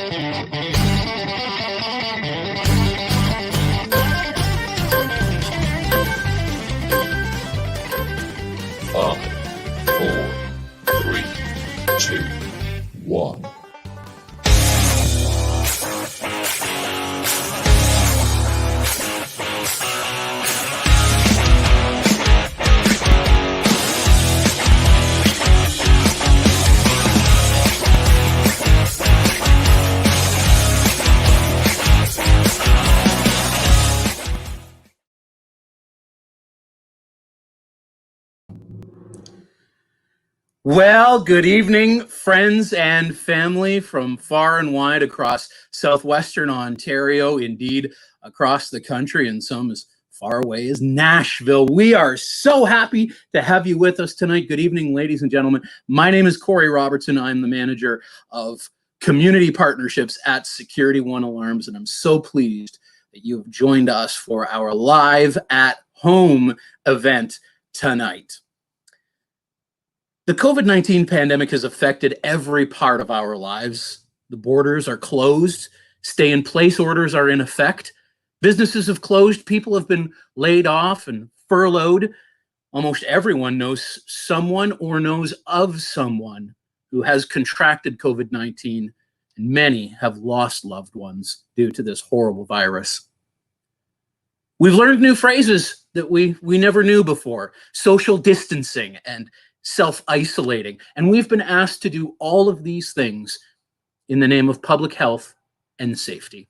Five, four, three, two, one. Well, good evening, friends and family from far and wide across southwestern Ontario, indeed across the country, and some as far away as Nashville. We are so happy to have you with us tonight. Good evening, ladies and gentlemen. My name is Corey Robertson. I'm the manager of community partnerships at Security One Alarms, and I'm so pleased that you have joined us for our live at home event tonight. The COVID-19 pandemic has affected every part of our lives. The borders are closed, stay-in-place orders are in effect, businesses have closed, people have been laid off and furloughed. Almost everyone knows someone or knows of someone who has contracted COVID-19, and many have lost loved ones due to this horrible virus. We've learned new phrases that we never knew before: social distancing and self-isolating. And we've been asked to do all of these things in the name of public health and safety.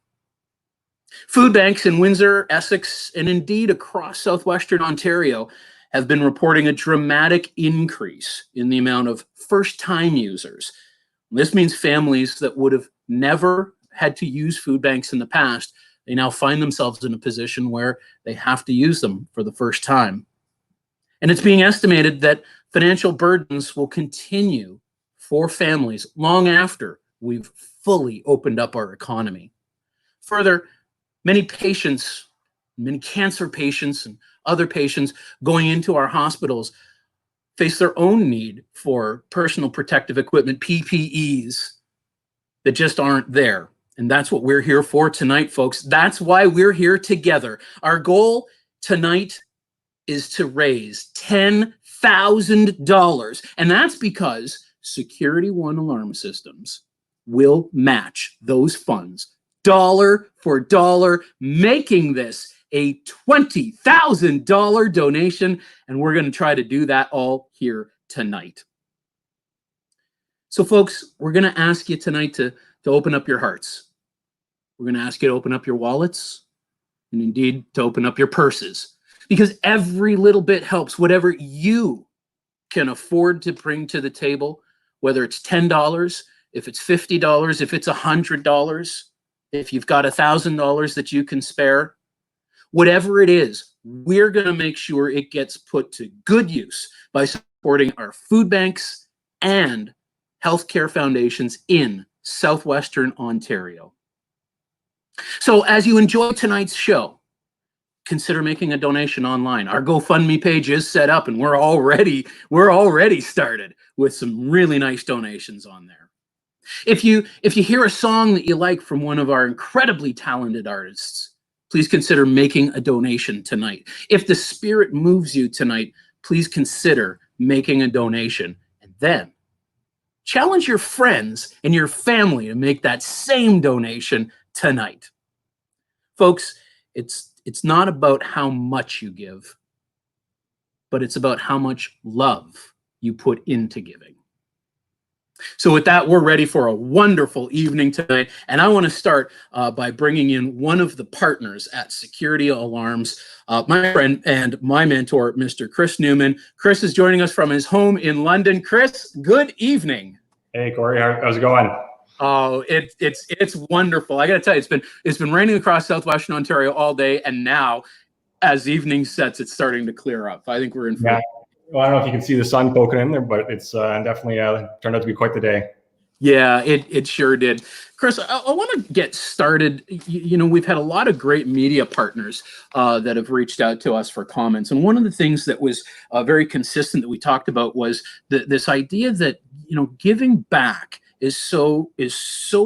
Food banks in Windsor, Essex, and indeed across southwestern Ontario have been reporting a dramatic increase in the amount of first-time users. This means families that would have never had to use food banks in the past, they now find themselves in a position where they have to use them for the first time. And it's being estimated that financial burdens will continue for families long after we've fully opened up our economy. Further, many patients, many cancer patients and other patients going into our hospitals face their own need for personal protective equipment, PPEs, that just aren't there. And that's what we're here for tonight, folks. That's why we're here together. Our goal tonight is to raise $10,000. And that's because Security One Alarm Systems will match those funds dollar for dollar, making this a $20,000 donation. And we're going to try to do that all here tonight. So folks, we're going to ask you tonight to open up your hearts. We're going to ask you to open up your wallets and indeed to open up your purses. Because every little bit helps. Whatever you can afford to bring to the table, whether it's $10, if it's $50, if it's $100, if you've got $1,000 that you can spare, whatever it is, we're going to make sure it gets put to good use by supporting our food banks and healthcare foundations in southwestern Ontario. So as you enjoy tonight's show, consider making a donation online. Our GoFundMe page is set up, and we're already started with some really nice donations on there. If you hear a song that you like from one of our incredibly talented artists, please consider making a donation tonight. If the spirit moves you tonight, please consider making a donation, and then challenge your friends and your family to make that same donation tonight. Folks, it's not about how much you give, but it's about how much love you put into giving. So with that, we're ready for a wonderful evening tonight. And I want to start by bringing in one of the partners at Security Alarms, my friend and my mentor, Mr. Chris Newman. Chris is joining us from his home in London. Chris, good evening. Hey, Corey, how's it going? Oh, it's wonderful. I got to tell you, it's been raining across southwestern Ontario all day, and now, as evening sets, it's starting to clear up. I think we're in for yeah. Well, I don't know if you can see the sun poking in there, but it's definitely turned out to be quite the day. Yeah, it sure did. Chris, I want to get started. You know, we've had a lot of great media partners that have reached out to us for comments. And one of the things that was very consistent that we talked about was this idea that, you know, giving back so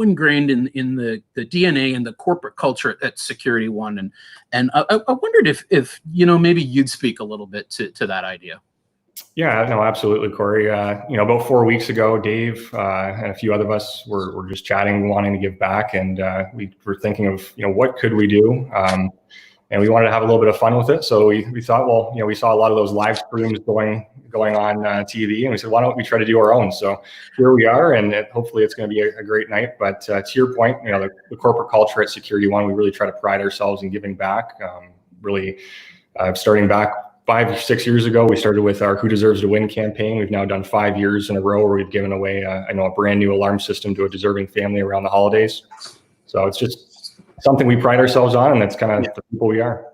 ingrained in the DNA and the corporate culture at Security One, and I wondered if maybe you'd speak a little bit to that idea. Yeah, no, absolutely, Corey. About 4 weeks ago, Dave and a few other of us were just chatting, wanting to give back, and we were thinking of what could we do, and we wanted to have a little bit of fun with it. So we thought, well, we saw a lot of those live streams going on TV, and we said, why don't we try to do our own? So here we are, and hopefully it's going to be a great night. But to your point, the corporate culture at Security One, we really try to pride ourselves in giving back. Really, starting back 5 or 6 years ago, we started with our Who Deserves to Win campaign. We've now done 5 years in a row where we've given away a brand new alarm system to a deserving family around the holidays. So it's just something we pride ourselves on, and that's kind of the people we are.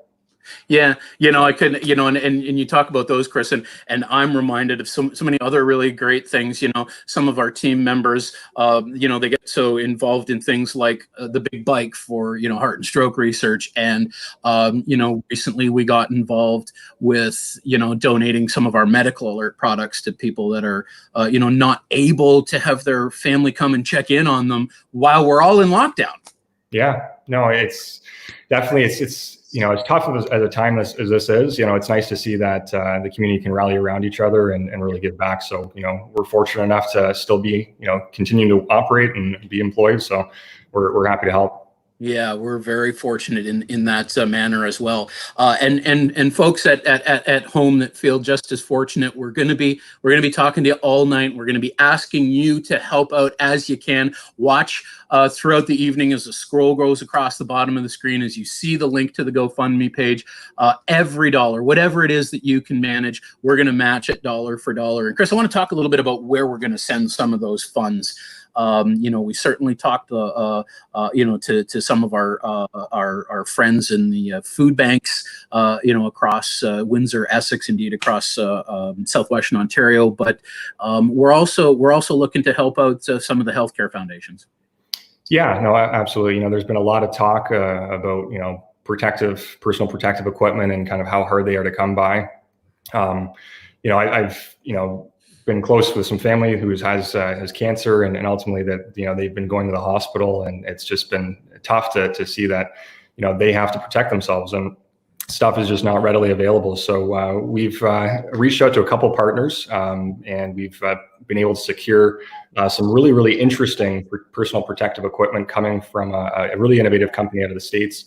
Yeah, I could, and you talk about those, Chris, and I'm reminded of so many other really great things. Some of our team members, they get so involved in things like the big bike for, heart and stroke research. And, recently we got involved with, donating some of our medical alert products to people that are, not able to have their family come and check in on them while we're all in lockdown. Yeah, no, it's definitely, it's as tough as a time as this is, it's nice to see that the community can rally around each other and really give back. So, we're fortunate enough to still be, continuing to operate and be employed. So we're happy to help. Yeah, we're very fortunate in that manner as well. And folks at home that feel just as fortunate, we're going to be talking to you all night. We're going to be asking you to help out as you can. Watch throughout the evening as the scroll goes across the bottom of the screen, as you see the link to the GoFundMe page. Every dollar, whatever it is that you can manage, we're going to match it dollar for dollar. And Chris, I want to talk a little bit about where we're going to send some of those funds. We certainly talked, to some of our friends in the food banks, across Windsor, Essex, indeed across southwestern Ontario. But we're also looking to help out some of the healthcare foundations. Yeah, no, absolutely. There's been a lot of talk about personal protective equipment and kind of how hard they are to come by. I've been close with some family who has cancer, and ultimately that they've been going to the hospital, and it's just been tough to see that they have to protect themselves, and stuff is just not readily available. So we've reached out to a couple partners, and we've been able to secure some really interesting personal protective equipment coming from a really innovative company out of the States.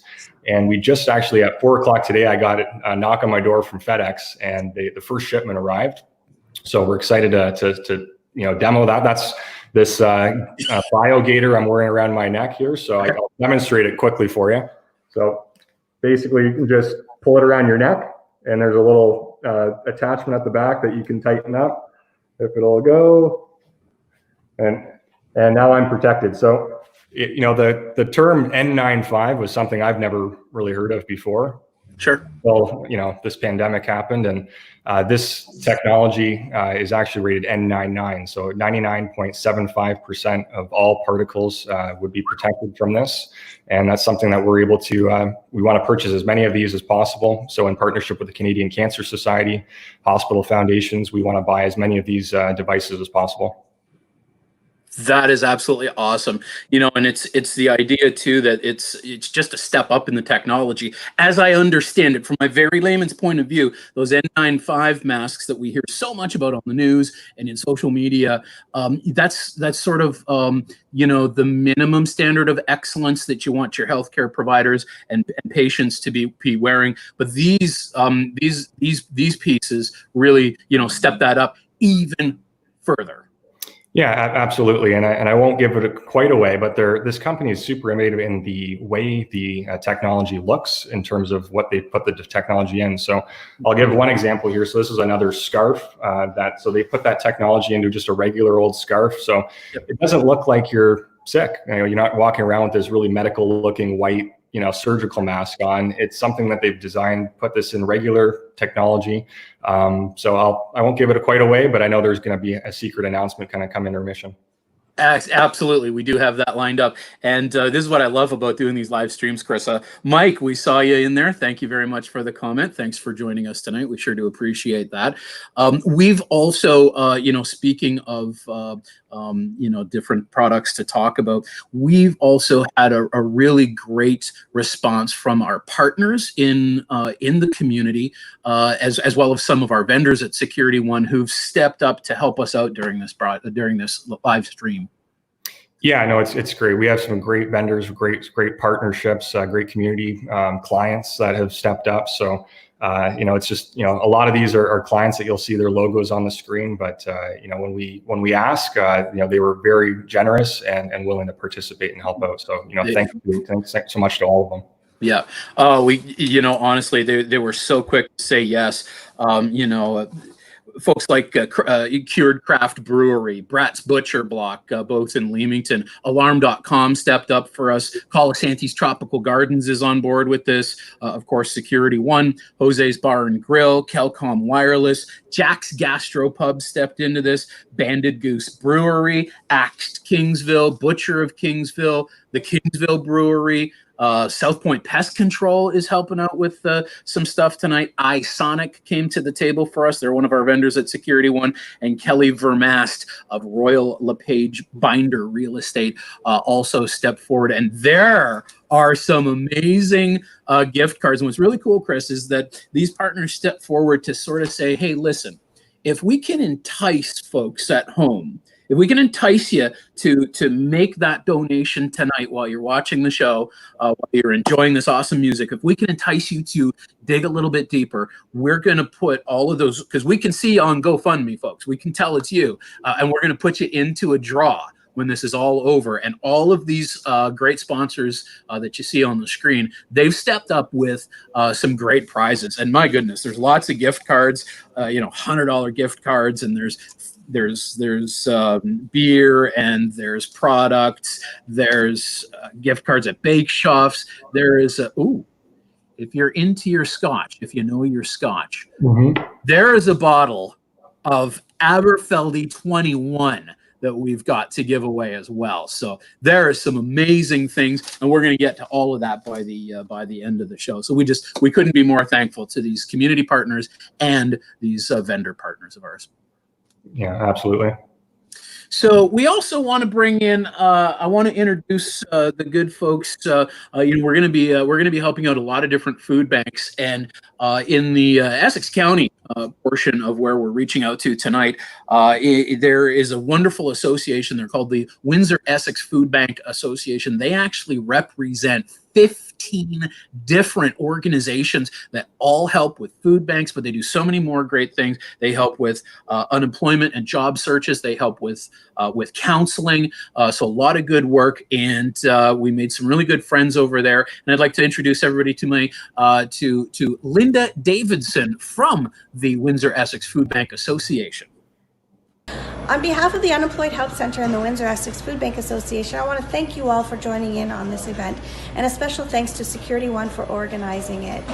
And we just actually at 4 o'clock today, I got a knock on my door from FedEx, and the first shipment arrived. So we're excited to demo that. That's this BioGator I'm wearing around my neck here. So I'll demonstrate it quickly for you. So basically, you can just pull it around your neck, and there's a little attachment at the back that you can tighten up. If it'll go, and now I'm protected. So the term N95 was something I've never really heard of before. Sure. Well, this pandemic happened, and this technology is actually rated N99. So 99.75% of all particles would be protected from this. And that's something that we're able to, we want to purchase as many of these as possible. So in partnership with the Canadian Cancer Society, hospital foundations, we want to buy as many of these devices as possible. That is absolutely awesome. And it's the idea too that it's just a step up in the technology. As I understand it, from my very layman's point of view, those N95 masks that we hear so much about on the news and in social media, that's sort of the minimum standard of excellence that you want your healthcare providers and patients to be wearing. But these pieces really step that up even further. Yeah, absolutely. And I won't give it quite away, but this company is super innovative in the way the technology looks in terms of what they put the technology in. So I'll give one example here. So this is another scarf so they put that technology into just a regular old scarf. So it doesn't look like you're sick. You're not walking around with this really medical looking white surgical mask on. It's something that they've designed, put this in regular technology. So I won't give it quite away, but I know there's going to be a secret announcement kind of come intermission. Absolutely. We do have that lined up. And this is what I love about doing these live streams, Chris. Mike, we saw you in there. Thank you very much for the comment. Thanks for joining us tonight. We sure do appreciate that. We've also, speaking of different products to talk about. We've also had a really great response from our partners in the community, as well as some of our vendors at Security One who've stepped up to help us out during this live stream. Yeah, no, it's great. We have some great vendors, great partnerships, great community clients that have stepped up. So, it's just, a lot of these are clients that you'll see their logos on the screen, but when we ask, they were very generous and willing to participate and help out. So, thanks so much to all of them. Yeah. Honestly, they were so quick to say yes. Folks like Cured Craft Brewery, Brat's Butcher Block, both in Leamington. Alarm.com stepped up for us. Colasante's Tropical Gardens is on board with this. Of course, Security One, Jose's Bar and Grill, Kelcom Wireless, Jack's Gastropub stepped into this. Banded Goose Brewery, Axed Kingsville, Butcher of Kingsville, the Kingsville Brewery, South Point Pest Control is helping out with some stuff tonight. iSonic came to the table for us. They're one of our vendors at Security One. And Kelly Vermast of Royal LePage Binder Real Estate also stepped forward. And there are some amazing gift cards. And what's really cool, Chris, is that these partners step forward to sort of say, hey, listen, if we can entice folks at home, if we can entice you to make that donation tonight while you're watching the show, while you're enjoying this awesome music, if we can entice you to dig a little bit deeper, we're going to put all of those, because we can see on GoFundMe, folks, we can tell it's you, and we're going to put you into a draw when this is all over. And all of these great sponsors that you see on the screen, they've stepped up with some great prizes. And my goodness, there's lots of gift cards, $100 gift cards, and there's beer, and there's products, there's gift cards at bake shops. There is if you're into your scotch, if you know your scotch, there is a bottle of Aberfeldy 21 that we've got to give away as well. So there are some amazing things, and we're going to get to all of that by the end of the show. So we couldn't be more thankful to these community partners and these vendor partners of ours. Yeah, absolutely. So we also want to bring in. I want to introduce the good folks. We're going to be helping out a lot of different food banks, and in the Essex County portion of where we're reaching out to tonight, there is a wonderful association. They're called the Windsor Essex Food Bank Association. They actually represent 15 different organizations that all help with food banks, but they do so many more great things. They help with unemployment and job searches. They help with counseling. So a lot of good work, and we made some really good friends over there. And I'd like to introduce everybody to to Linda Davidson from the Windsor Essex Food Bank Association. On behalf of the Unemployed Help Center and the Windsor Essex Food Bank Association, I want to thank you all for joining in on this event, and a special thanks to Security One for organizing it.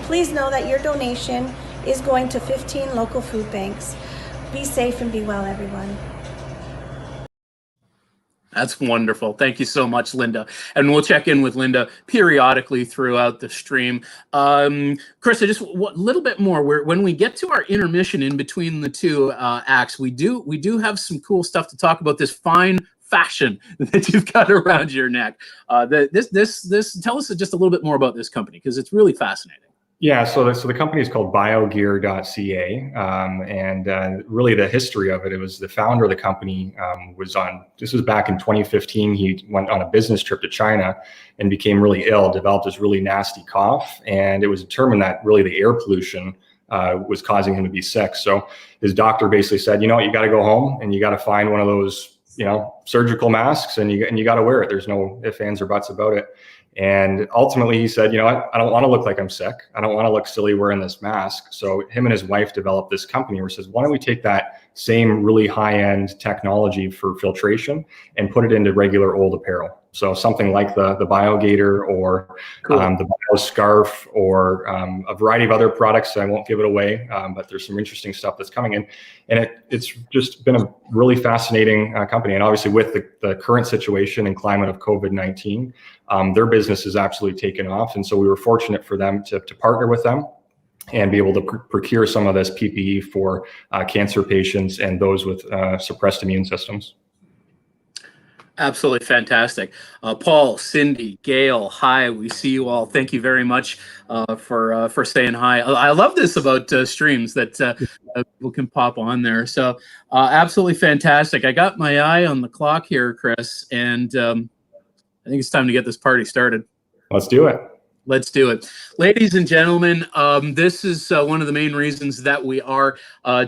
Please know that your donation is going to 15 local food banks. Be safe and be well, everyone. That's wonderful. Thank you so much, Linda. And we'll check in with Linda periodically throughout the stream. Chris, just a little bit more. When we get to our intermission in between the two acts, we do have some cool stuff to talk about. This fine fashion that you've got around your neck. This tell us just a little bit more about this company, because it's really fascinating. Yeah, so the company is called biogear.ca, and really the history of it was the founder of the company this was back in 2015. He went on a business trip to China and became really ill, developed this really nasty cough, and it was determined that really the air pollution was causing him to be sick. So his doctor basically said, you got to go home and you got to find one of those, surgical masks, and you got to wear it. There's no ifs, ands, or buts about it. And ultimately he said, I don't want to look like I'm sick. I don't want to look silly wearing this mask. So him and his wife developed this company where he says, why don't we take that same really high-end technology for filtration and put it into regular old apparel? So something like the BioGator or cool. The Bio Scarf or a variety of other products. I won't give it away, but there's some interesting stuff that's coming in. And it's just been a really fascinating company. And obviously with the current situation and climate of COVID-19, their business has absolutely taken off. And so we were fortunate for them to partner with them and be able to procure some of this PPE for cancer patients and those with suppressed immune systems. Absolutely fantastic. Paul, Cindy, Gail, hi. We see you all. Thank you very much for saying hi. I love this about streams that people can pop on there. So absolutely fantastic. I got my eye on the clock here, Chris, and I think it's time to get this party started. Let's do it. Let's do it. Ladies and gentlemen, this is one of the main reasons that we are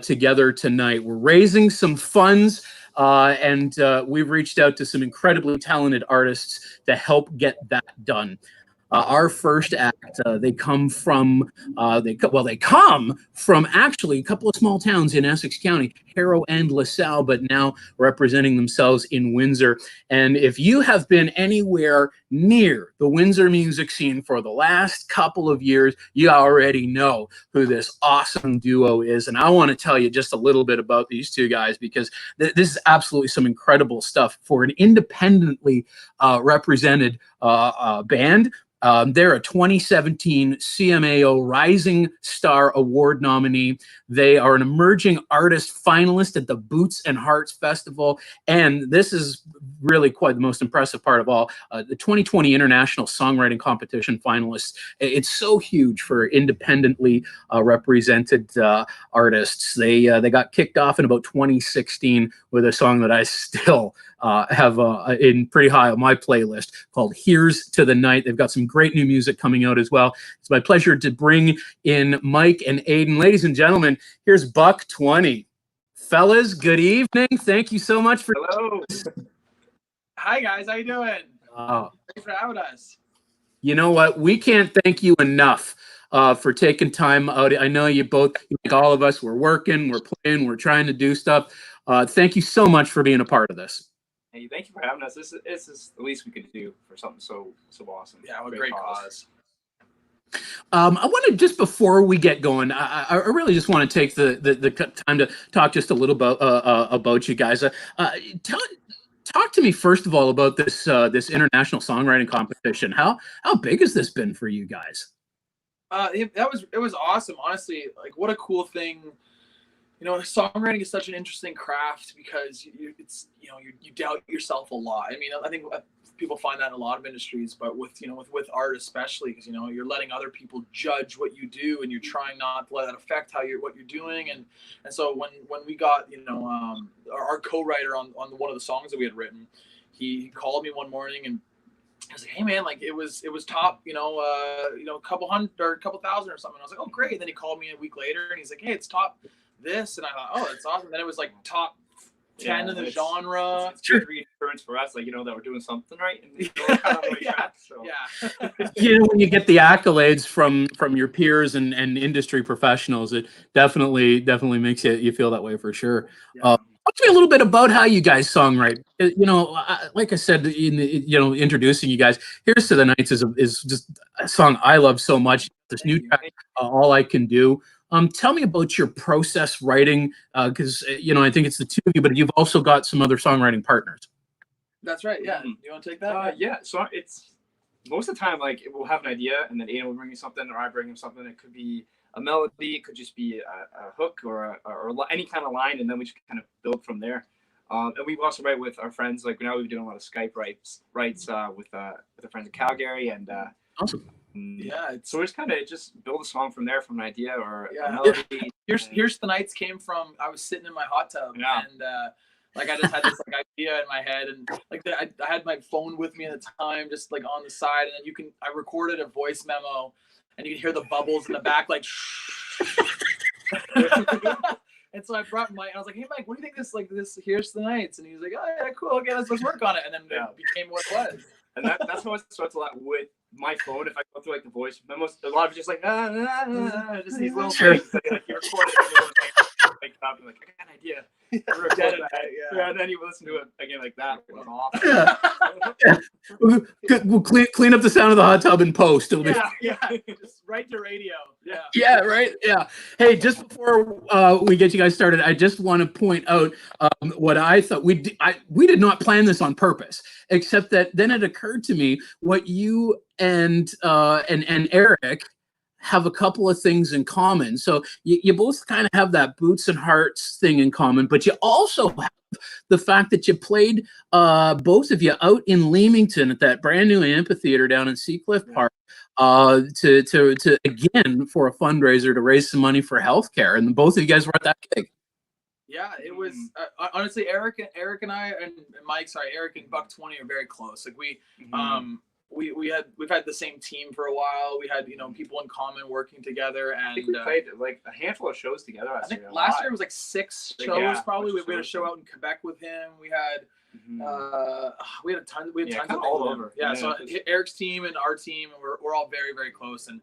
together tonight. We're raising some funds and we've reached out to some incredibly talented artists to help get that done. Our first act, they come from actually a couple of small towns in Essex County, Harrow and LaSalle, but now representing themselves in Windsor. And if you have been anywhere near the Windsor music scene for the last couple of years, you already know who this awesome duo is. And I want to tell you just a little bit about these two guys, because this is absolutely some incredible stuff for an independently represented band. They're a 2017 CMAO Rising Star Award nominee. They are an emerging artist finalist at the Boots and Hearts Festival. And this is really quite the most impressive part of all, the 2020 International Songwriting Competition finalists. It's so huge for independently represented artists. They got kicked off in about 2016 with a song that I still have in pretty high on my playlist called Here's to the Night. They've got some great new music coming out as well. It's my pleasure to bring in Mike and Aiden. Ladies and gentlemen, here's Buck 20. Fellas, good evening. Thank you so much for... Hello. Hi, guys. How you doing? Thanks for having us. You know what? We can't thank you enough for taking time out. I know you both, like all of us, we're working, we're playing, we're trying to do stuff. Thank you so much for being a part of this. Hey, thank you for having us. This is the least we could do for something so awesome. Yeah, what a great cause. I want to, just before we get going, I really just want to take the time to talk just a little about you guys. Talk to me first of all about this this international songwriting competition. How big has this been for you guys? It was awesome, honestly. Like, what a cool thing. You know, songwriting is such an interesting craft because you doubt yourself a lot. I mean, I think people find that in a lot of industries, but with art especially, because you're letting other people judge what you do, and you're trying not to let that affect what you're doing. And so when we got our co-writer on one of the songs that we had written, he called me one morning and I was like, hey man, like it was top, a couple hundred or a couple thousand or something. I was like, oh great. And then he called me a week later and he's like, hey, it's top this. And I thought, oh, that's awesome. Then it was like top 10 in the genre. It's good reassurance for us, like, that we're doing something right. And kind of track, so. Yeah. When you get the accolades from your peers and industry professionals, it definitely makes you feel that way for sure. Yeah. Talk to me a little bit about how you guys songwrite. Like I said, introducing you guys, Here's to the Nights is just a song I love so much. This new track, All I Can Do. Tell me about your process writing, because I think it's the two of you, but you've also got some other songwriting partners. That's right. Yeah. You want to take that? Yeah. So it's most of the time, like, we'll have an idea, and then Aiden will bring me something, or I bring him something. It could be a melody, it could just be a hook or any kind of line, and then we just kind of build from there. And we also write with our friends. Like, now we've been doing a lot of Skype writes with our friends in Calgary, and awesome. Yeah, so we just build a song from there, from an idea or a melody. Here's the Nights came from, I was sitting in my hot tub and like I just had this like idea in my head, and like I had my phone with me at the time, just like on the side, and then I recorded a voice memo, and you can hear the bubbles in the back, like. And so I brought Mike, and I was like, "Hey, Mike, what do you think this Here's the Nights?" And he was like, "Oh yeah, cool. Okay, let's work on it." And then it became what it was. And that's how it starts a lot with my phone. If I go through like the voice memos, a lot of it's just like just these little things that like you record it, and you're like up and like, I got an idea. And then you listen to it again like that. It was awesome. We'll clean up the sound of the hot tub in post. It'll be just right to radio. Yeah, right. Yeah. Hey, just before we get you guys started, I just want to point out what I thought we did not plan this on purpose, except that then it occurred to me what you and Eric have a couple of things in common. So you both kind of have that boots and hearts thing in common, but you also have the fact that you played, both of you, out in Leamington at that brand new amphitheater down in Seacliff Park, to again, for a fundraiser to raise some money for healthcare, and both of you guys were at that gig. Yeah, it was honestly Eric and I and Mike, sorry, Eric and Buck 20 are very close. Like we've had the same team for a while. We had, you know, people in common working together, and I think we played like a handful of shows together. I think last year it was like 6 shows, yeah, probably. We had a show out in Quebec with him. We had tons of all over. Yeah, so Eric's team and our team, we're all very, very close, and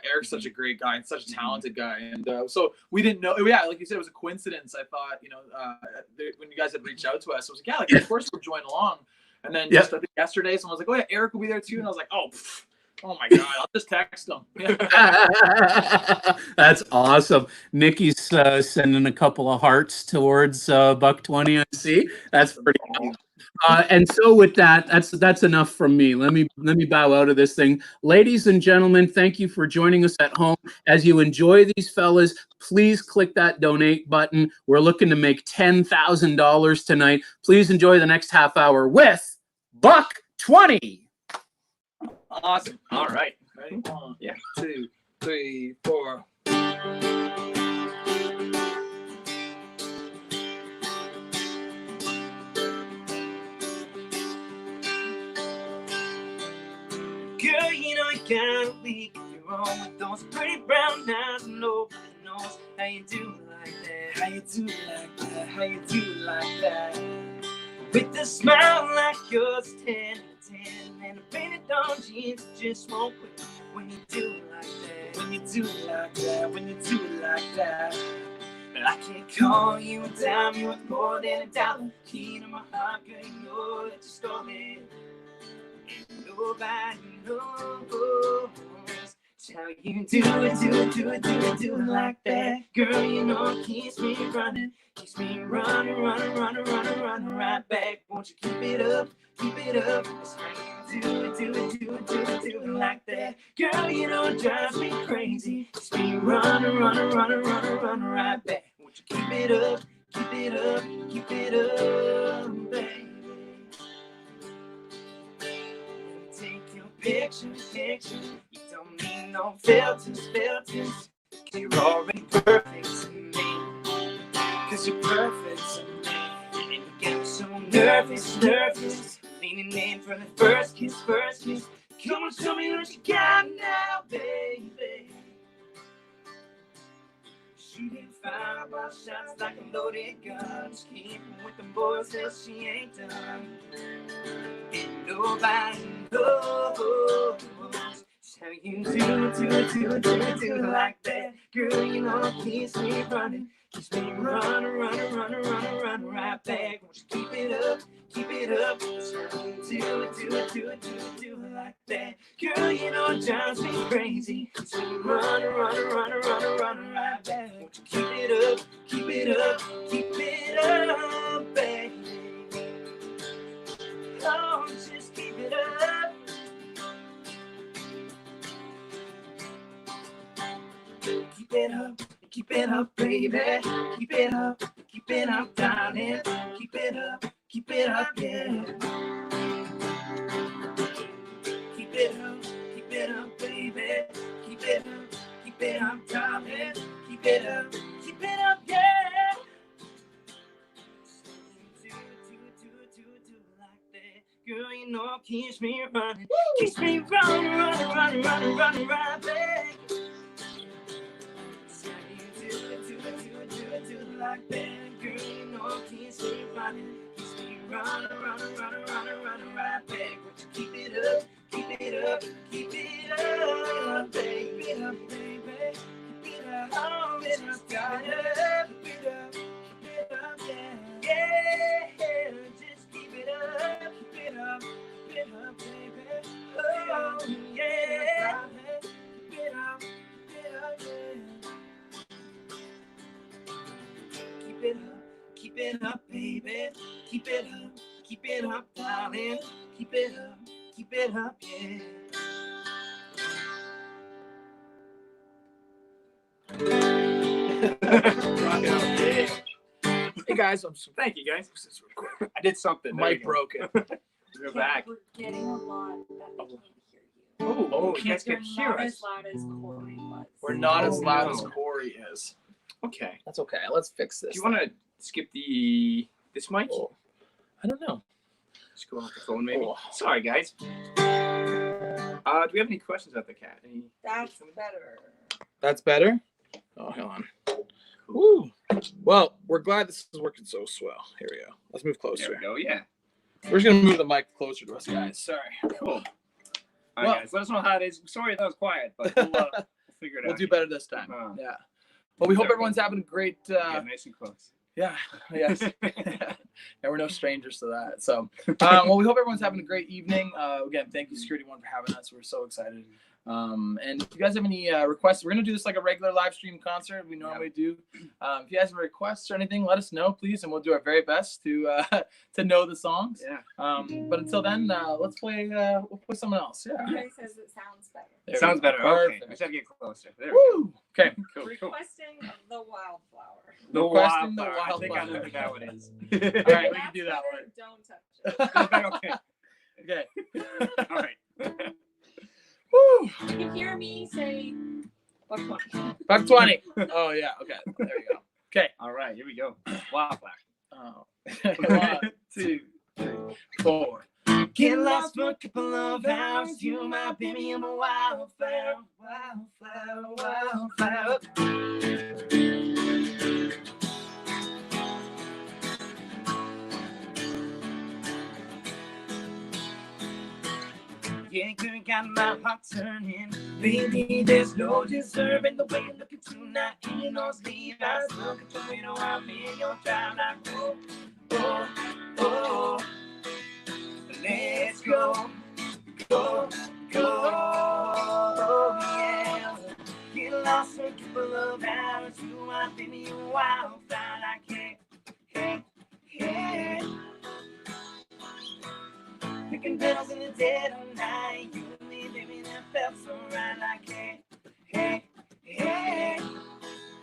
Eric's such a great guy and such a talented guy, and so we didn't know. Yeah, like you said, it was a coincidence. I thought, you know, when you guys had reached out to us, I was like, yeah, like of course we'll join along. And then just I think yesterday, someone was like, oh yeah, Eric will be there too, and I was like, oh my God, I'll just text him. That's awesome. Nikki's sending a couple of hearts towards Buck 20. I see. That's pretty cool. And so with that, that's enough from me. Let me bow out of this thing. Ladies and gentlemen, thank you for joining us at home. As you enjoy these fellas, please click that donate button. We're looking to make $10,000 tonight. Please enjoy the next half hour with Buck 20. Awesome. All right. Ready? 1, 2, 3, 4. Girl, you know you got a week if you're on with those pretty brown eyes and nobody knows how you do like that. How you do like that. How you do like that. With a smile like yours, 10 out of 10, and a painted on jeans that just won't quit. When you do it like that. When you do it like that. When you do it like that. I can't call you a dime, you're worth more than a dollar. Key to my heart, girl, you know that you stole it. Nobody knows just how you do it like that. Girl, you know it keeps me running right back. Won't you keep it up, Just how you do it like that. Girl, you know it drives me crazy. Keeps me running right back. Won't you keep it up, baby. Picture, you don't need no filters, you're already perfect to me, cause you're perfect to me, and you get me so nervous, leaning in for the first kiss, come on, show me what you got now, baby, shooting fireball shots like a loaded gun, just keeping with them boys till she ain't done. And nobody knows just how you do it like that. Girl, you know it keeps me running right back. Won't you keep it up, just how you do it like that. Girl, you know it drives me crazy. Keeps me running right back. Won't you keep it up, baby. Oh, just keep it up. Keep it up, baby. Keep it up, darling. Keep it up, yeah. Keep it up, baby. Keep it up, darling. Keep it up, yeah. Girl, you know it keeps me running. Keeps me running right back. So you do it like that. Girl, you know it keeps me running. Keeps me running right back. Won't you keep it up, baby. Keep it up, baby. Keep it up, oh, it's got it. Keep it up, yeah. Just keep it up. Keep it up, baby. Oh, yeah. Keep it up, yeah. Keep it up, baby. Keep it up, darling. Keep it up, yeah. Hey guys, Thank you, guys. I did something. There mic we go. broken. We're back. We're getting a lot that we can't hear you. Oh, you guys You're can hear not us. as loud as Corey was. We're not as loud as no. Corey is. Okay. That's okay. Let's fix this. Do you want to skip this mic? Oh, I don't know. Just go off the phone, maybe. Oh. Sorry, guys. Do we have any questions about the cat? That's better. That's better? Oh, hang on. Woo. Well, we're glad this is working so swell. Here we go. Let's move There closer. we go. Yeah. We're just going to move the mic closer to us, guys. Sorry. Cool. All right, Well- guys. Let us know how it is. Sorry that was quiet, but we'll figure it out. We'll do better this time. Uh-huh. Yeah. Well, we hope There we everyone's having a great. Yeah, nice and close. Yeah. Yes. Yeah, we're no strangers to that. So, well, we hope everyone's having a great evening. Again, thank you, Security One, for having us. We're so excited. And if you guys have any requests, we're gonna do this like a regular live stream concert we normally do. If you guys have requests or anything, let us know, please, and we'll do our very best to know the songs. Yeah. But until then, let's play. We'll play someone else. Yeah. Corey says it sounds better. There we Sounds go. better. Okay. Perfect. I just have to get closer. There we go. Woo. Okay. Cool. Requesting the wildflower. Requesting the I think I know wildflower. what that one is. All right, we can That's do that better. Don't touch it. Okay. one. Okay. All right. Woo. You can hear me say, "Buck 20." Back 20. Oh yeah. Okay. There we go. Okay. All right. Here we go. Wildflower. Oh. 1, 2, 3, 4. Get lost for a couple of hours. You might be me in a wildflower, wildflower, wildflower. Yeah, girl, got my heart turning. Baby, there's no deserving the way you look at tonight in those leave eyes. Look at the window, I'm in your drive like, oh, oh, oh. Let's go, go, go, yeah. Get lost for a couple of hours. You might be me a wildfire like, hey, hey, hey. Picking bells in the dead of night. You and me, baby, that felt so right like, hey, hey, hey.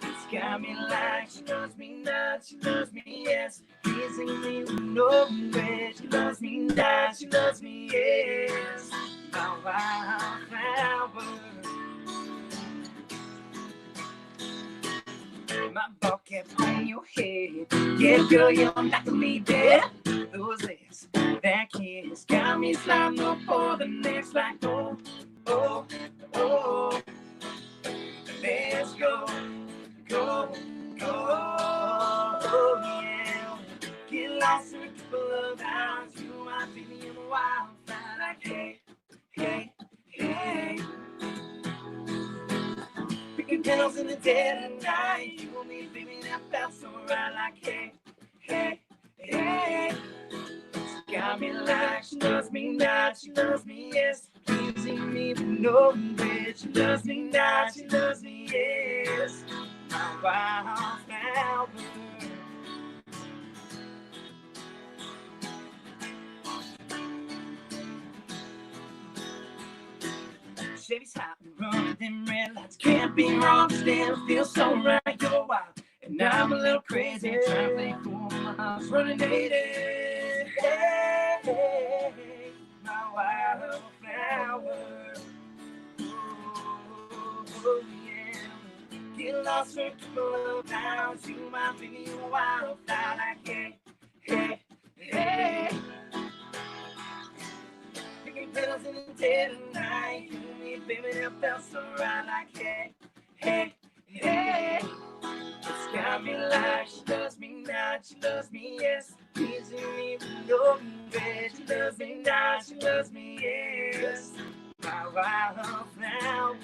It's got me like she loves me not, she loves me yes. Kissing me with no regret. She loves me not, she loves me yes. My wildflower. My ball kept on your head. Yeah, girl, you're knocking me dead. Those lips, that kiss got me sliding up for the next like, oh, oh, oh. Let's go, go, go, oh, yeah. Get lost in a couple of hours. You might be me in a wildfire like, hey, hey, hey. Picking petals in the dead of night. You and me, baby, that felt so right like, hey, hey, hey. She got me like she loves me not, she loves me yes. Pleasing me with no regret. She loves me not, she loves me yes. My wildflower. Chevy's hot and running them red lights. Can't be wrong, still feels so right. You're wild, and I'm a little crazy. Trying to play cool, my heart's running 80. Hey, hey, hey, my wildflower. Oh, yeah. Get lost for a couple of hours. You might be a wildflower like, hey, hey, hey. Picking petals in the dead of night. You and me, baby, that felt so right like, hey, hey, hey. It's got me like she loves me not, she loves me yes. Teasing me with no regret. She loves me not, she loves me yes. My wildflower.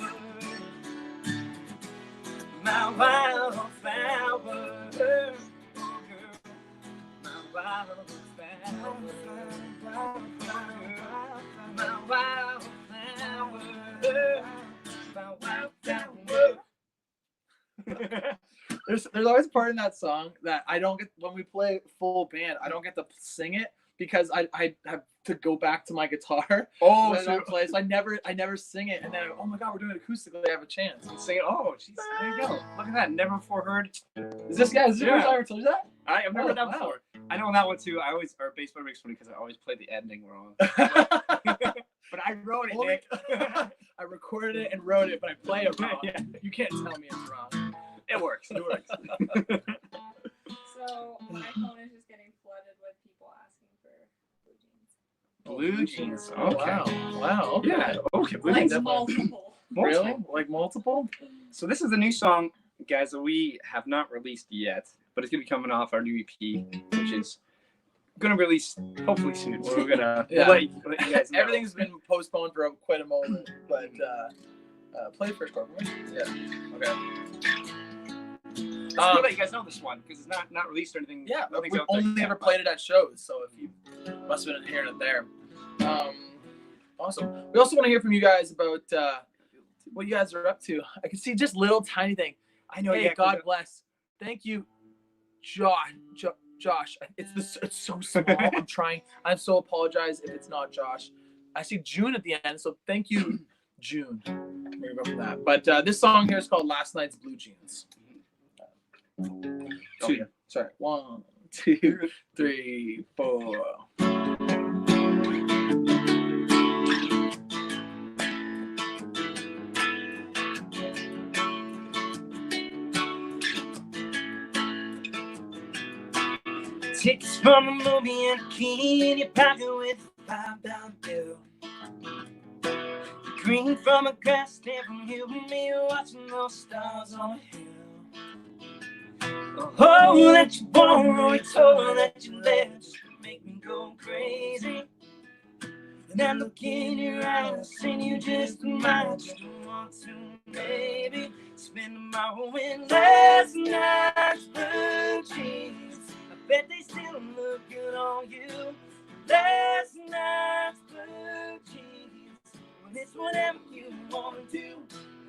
My wildflower. Oh, girl. My wildflower. My wildflower. My wildflower. There's always a part in that song that I don't get when we play full band. I don't get to sing it, because I have to go back to my guitar. Oh, when I so don't play, so I never sing it, and then oh my god, we're doing it acoustically. I have a chance. sing it. Oh, jeez, there you go. Look at that. Never before heard. Is this guy? Is this the first Yeah. time I ever told you that? I've never heard that wow. before. I know that one too. I always, our bass player makes funny because I always play the ending wrong. But I wrote it, Only- Nick. I recorded it and wrote it, but I play it wrong. Yeah. You can't tell me it's wrong. It works. It works. So my phone is just getting flooded with people asking for Blue blue jeans. jeans. Oh, Okay. wow. Okay. Yeah. Okay. Blue Like jeans. definitely. multiple. Really? Like multiple? So this is a new song, guys, that we have not released yet, but it's gonna be coming off our new EP, which is gonna release hopefully soon. We're gonna Yeah. let you guys know. Everything's been postponed for quite a moment, but play the first chord for me. Yeah. Okay. It's cool that you guys know this one because it's not released or anything. Yeah, nothing's we've out there. only ever played it at shows, so if you must have been hearing it there. Awesome. We also want to hear from you guys about what you guys are up to. I can see just little tiny thing. I know. Hey, Yeah, God bless. Thank you, Josh. Josh, it's so small. I'm trying. I so apologize if it's not Josh. I see June at the end, so thank you, June. We're gonna go for that. But this song here is called "Last Night's Blue Jeans." Two. Sorry. 1, 2, 3, 4. Tickets from a movie and a key in your pocket with a $5 bill. Green from a grass stand from you and me watching those stars on the hill. A hole that you borrow, a toll that you left just to make me go crazy. And I look in your eyes and you just might just want to maybe spend a moment with last night's blue jeans. I bet they still look good on you. Last night's blue jeans. Well, it's whatever you want to do.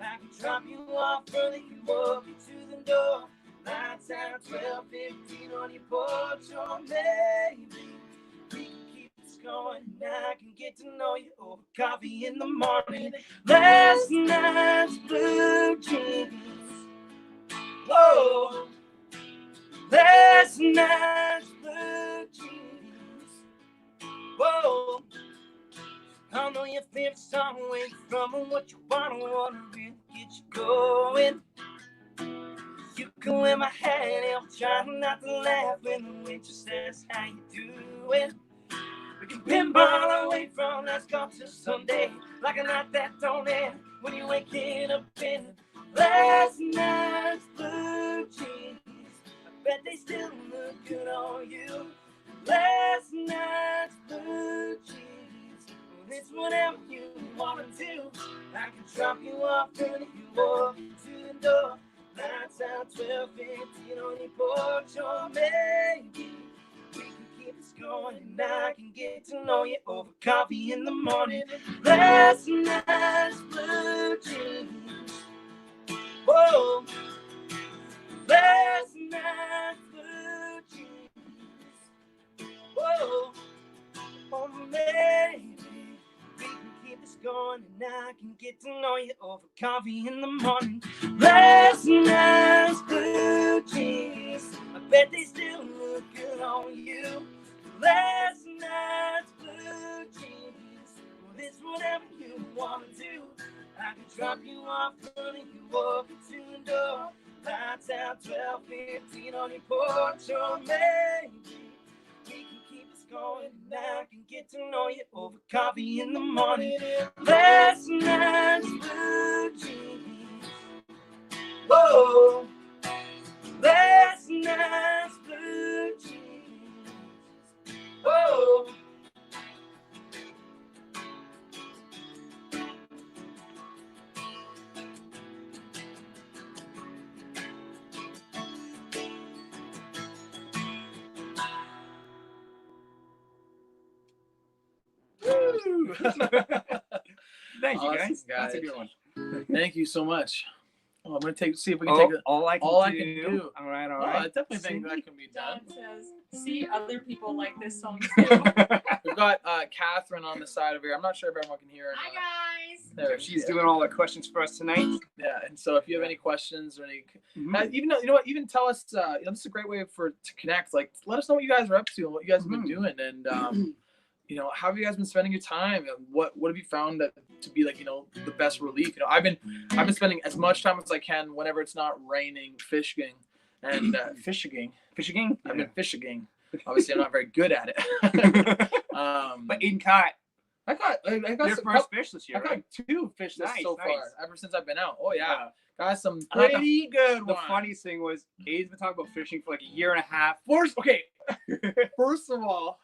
I can drop you off early and walk you to the door. Lights out 12:15 on your porch, or maybe we can keep this going. I can get to know you over coffee in the morning. Last night's blue jeans. Whoa. Last night's blue jeans. Whoa. I know your favorite song, where you from and what you wanna really get you going. You can wear my hat and I'm trying not to laugh when the waitress says how you doing. We can pinball away from last call to Sunday, like a night that don't end when you're waking up in last night's blue jeans. I bet they still look good on you. Last night's blue jeans. Well, it's whatever you wanna do. I can drop you off early, you walk to the door. Lights out 12:15 on your porch, or maybe we can keep this going and I can get to know you over coffee in the morning. Last night's blue jeans. Whoa. Last night's blue jeans. Whoa. Oh, maybe we can keep this going and I can get to know you over coffee in the morning. Last night's blue jeans. I bet they still look good on you. Last night's blue jeans. Well, it's whatever you want to do. I can drop you off early, you walk into the door. Lights out 12:15 on your porch, or maybe we can keep this going and I can get to know you over coffee in the morning. Last night's blue jeans. Whoa. Last night's blue jeans. Whoa. Thank you, Awesome, guys. That's a guys. good one. Thank you so much. Oh, I'm gonna see if we can take it. All I can all do. I can do. All right, all Oh, I right. definitely think that can be done. John says, see, other people like this song too. We've got Catherine on the side of here. I'm not sure if everyone can hear her. Hi guys. There, She's doing all the questions for us tonight. Yeah, and so if you have any questions or any, Mhm. even you know what, even tell us. This is a great way to connect. Like, let us know what you guys are up to and what you guys have been doing, and how have you guys been spending your time, and what have you found that to be like the best relief? I've been spending as much time as I can whenever it's not raining fishing, and fishing. I've been fishing. Obviously, I'm not very good at it. But Aiden caught I got your some first fish this year, I got right? 2 fish so far ever since I've been out. Oh yeah, got some I thought pretty good The ones. funniest thing was Aiden's been talking about fishing for like a year and a half. First of all,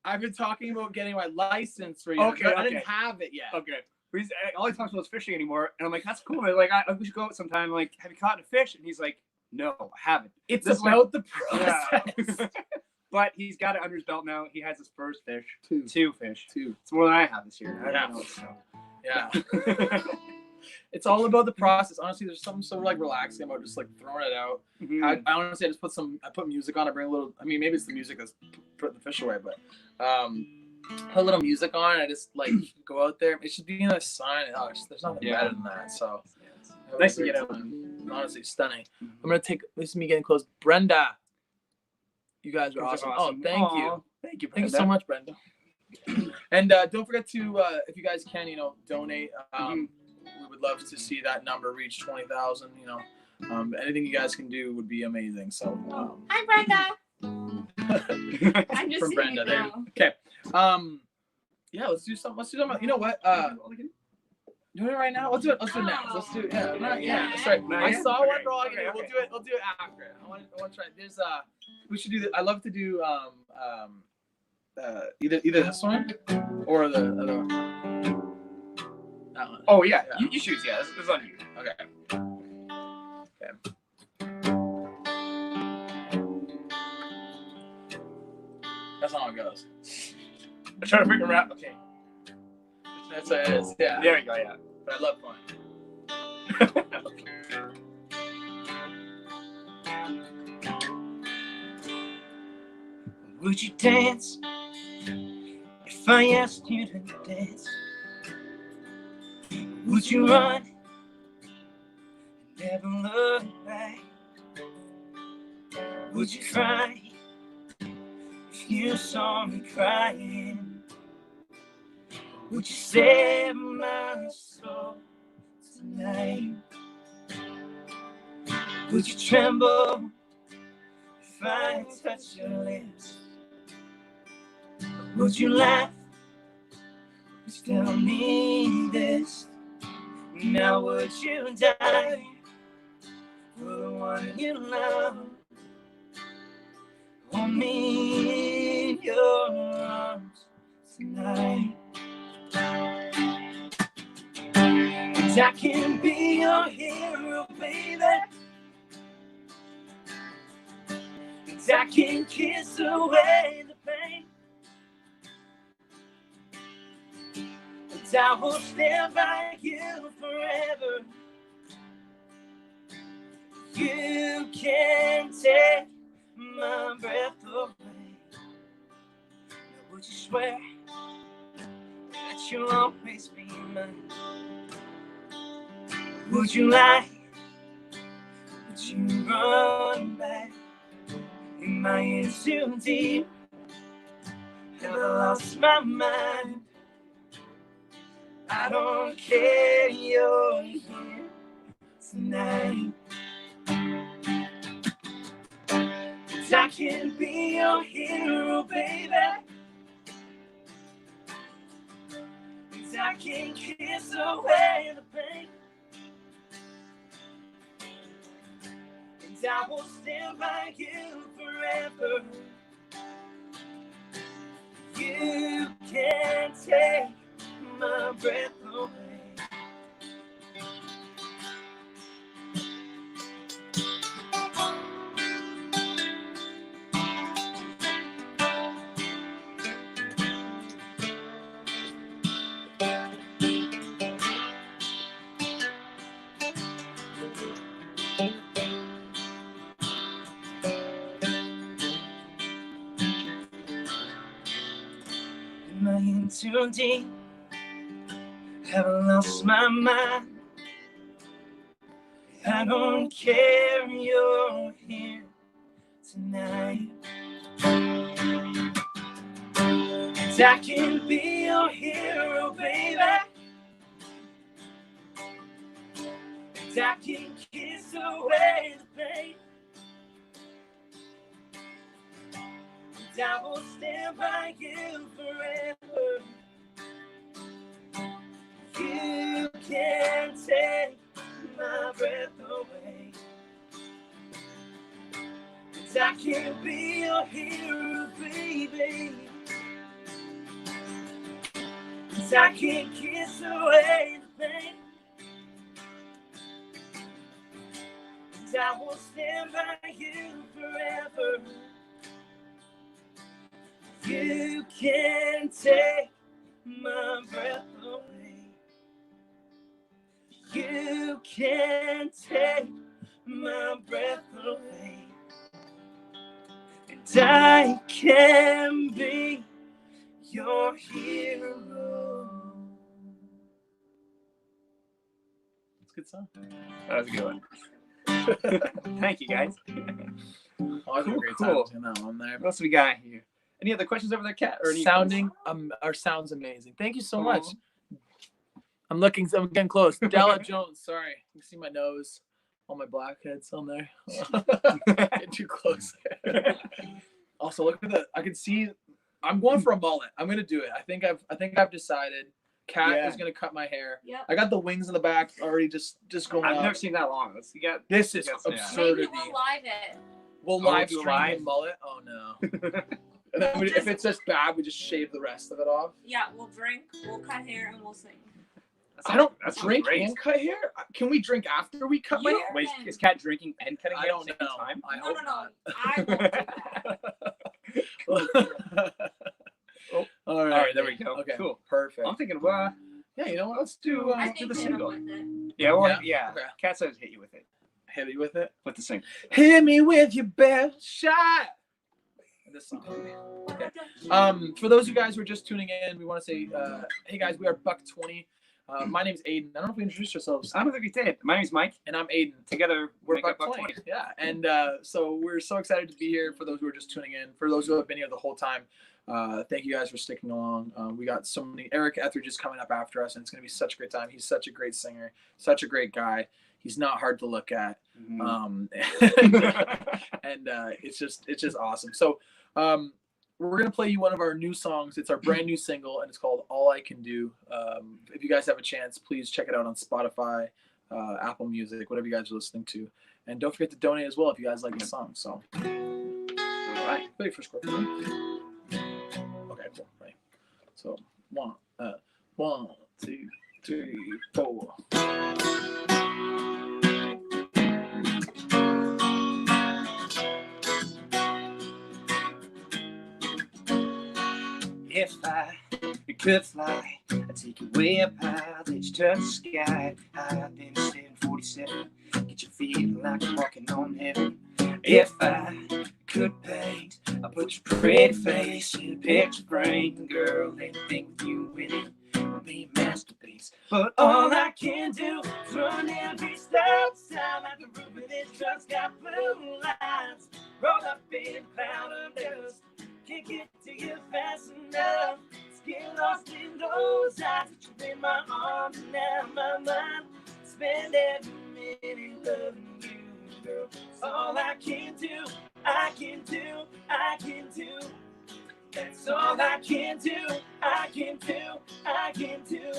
I've been talking about getting my license for you. Okay, I didn't have it yet. Okay. But all he talks about is fishing anymore, and I'm like, that's cool. Man. Like, we should go out sometime. Like, have you caught a fish? And he's like, no, I haven't. It's This about the process. Yeah. But he's got it under his belt now. He has his first fish. 2 fish. 2. It's more than I have this year. I Yeah. don't know, so. Yeah. It's all about the process. Honestly, there's something so like relaxing about just like throwing it out. Mhm. I honestly just put music on. I bring a little. I mean, maybe it's the music that's putting the fish away, but put a little music on. And I just like go out there. It should be in the sun. Oh, there's nothing better than that. So Nice to get out. Honestly, stunning. I'm gonna take. This is me getting close. Brenda, you guys are awesome. Oh, thank you. Thank you, Thank you so much, Brenda. And don't forget to, if you guys can, donate. We would love to see that number reach 20,000. Anything you guys can do would be amazing. So, Hi Brenda. I'm just from seeing Brenda it there. now. Okay. Yeah, let's do something. You know what? Do it right now. Let's do it now. Let's do it. Yeah. That's right. I saw one wrong. Okay. We'll do it after. I want to try. There's we should do. I love to do either this one or the other one. That one. Oh, yeah. You choose. Yeah, this is on you. Okay. That's not how it goes. I'm trying to figure out. Okay. That's what it is. Yeah. There you go, yeah. But I love fun. Would you dance if I asked you to dance? Would you run and never look back? Would you cry if you saw me crying? Would you save my soul tonight? Would you tremble if I touch your lips? Would you laugh? Would you tell me this? Now would you die for the one you love? Hold me in your arms tonight. And I can be your hero, baby. And I can kiss away the pain. And I will stand by you forever. You can take my breath away. Now would you swear that you'll always be mine? Would you lie? Would you run back? Am I in too deep? Have I lost my mind? I don't care, you're here tonight. I can be your hero, baby. And I can kiss away the pain. And I will stand by you forever. You can take my breath away. too deep. Have lost my mind. I don't care you're here tonight. And I can be your hero, baby. And I can kiss away the pain. And I will stand by you forever. You can't take my breath away. And I can be your hero, baby. And I can kiss away the pain. And I will stand by you forever. You can't take my breath away. You can't take my breath away. And I can be your hero. It's a good song. That was a good one. Thank you, guys. Oh, I had a Cool, great cool. time doing that one there. What else we got here? Any other questions over there, Kat? Or any Sounds amazing. Thank you so Aw. much. I'm getting close. Della Jones, sorry. You can see my nose, all my blackheads on there. Get too close there. Also, look at that. I can see. I'm going for a mullet. I'm gonna do it. I think I've decided. Kat Yeah. is gonna cut my hair. Yep. I got the wings in the back already. Just going I've up. never seen that long. You got This is Yes, yeah. absurdity. Maybe we'll live it. We'll Oh, live do stream live? the mullet. Oh no. And then if it's just bad, we just shave the rest of it off. Yeah, we'll drink, we'll cut hair, and we'll sing. I don't that sounds drink great. and cut hair. Can we drink after we cut my You- hair? Wait, is Kat drinking and cutting I hair don't at the know. same time? I No, hope no, I won't do that. not. All All right, there we go. Okay, Cool. perfect. I'm thinking, Yeah, you know what? Let's do I do think the hit 'em single. with it. Yeah, well, Yeah? yeah. Okay. Kat says hit you with it. hit me with it. With the single. Hit me with your best shot. This song. Okay. For those of you guys who are just tuning in, we want to say, hey guys, we are Buck 20. My name's Aiden. I don't know if we introduced ourselves. I don't think we did. My name's Mike. And I'm Aiden. Together, We're make up Buck 20. Yeah. And so we're so excited to be here for those who are just tuning in. For those who have been here the whole time, thank you guys for sticking along. We got so many. Eric Ethridge is coming up after us, and it's going to be such a great time. He's such a great singer, such a great guy. He's not hard to look at. Mhm. And it's just awesome. So we're going to play you one of our new songs. It's our brand new single, and it's called All I Can Do. If you guys have a chance, please check it out on Spotify, Apple Music, whatever you guys are listening to. And don't forget to donate as well if you guys like the song. So, All right. play it for score. Okay, cool. Right. So, 1, 2, 3, 4. If I could fly, I'd take you way up high, let you touch the sky. High up in 747, get you feeling like you're walking on heaven. If I could paint, I'd put your pretty face in a picture frame. Girl, anything with you in it would be a masterpiece. But all I can do is run every stop sign like the roof of this truck's got blue lines. Roll up in a cloud of dust. Can't get to you fast enough. Get lost in those eyes that you're in my arms. Now my mind spend every minute loving you, girl. It's all I can do, I can do, I can do. That's all I can do, I can do, I can do.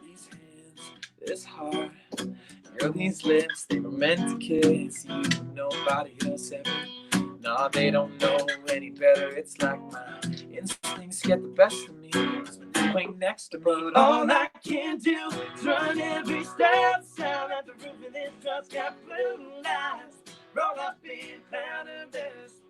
These hands, this heart, girl, these lips, they were meant to kiss you. Nobody else ever. No, they don't know any better. It's like my instincts get the best of me when you ain't next to me. But all I can do is run every step sound at the roof of this truck's got blue lights. Roll up in a cloud of dust.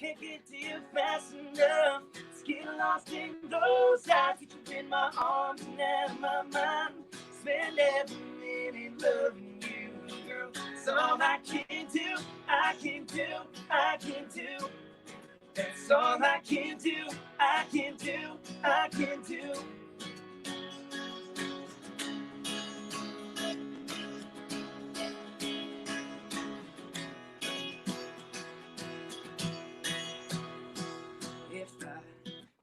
Can't get to you fast enough. Just get lost in those eyes. Get you in my arms and out of my mind. Spend every minute loving you, girl. It's all I can do, I can do, I can do. That's all I can do, I can do, I can do. If I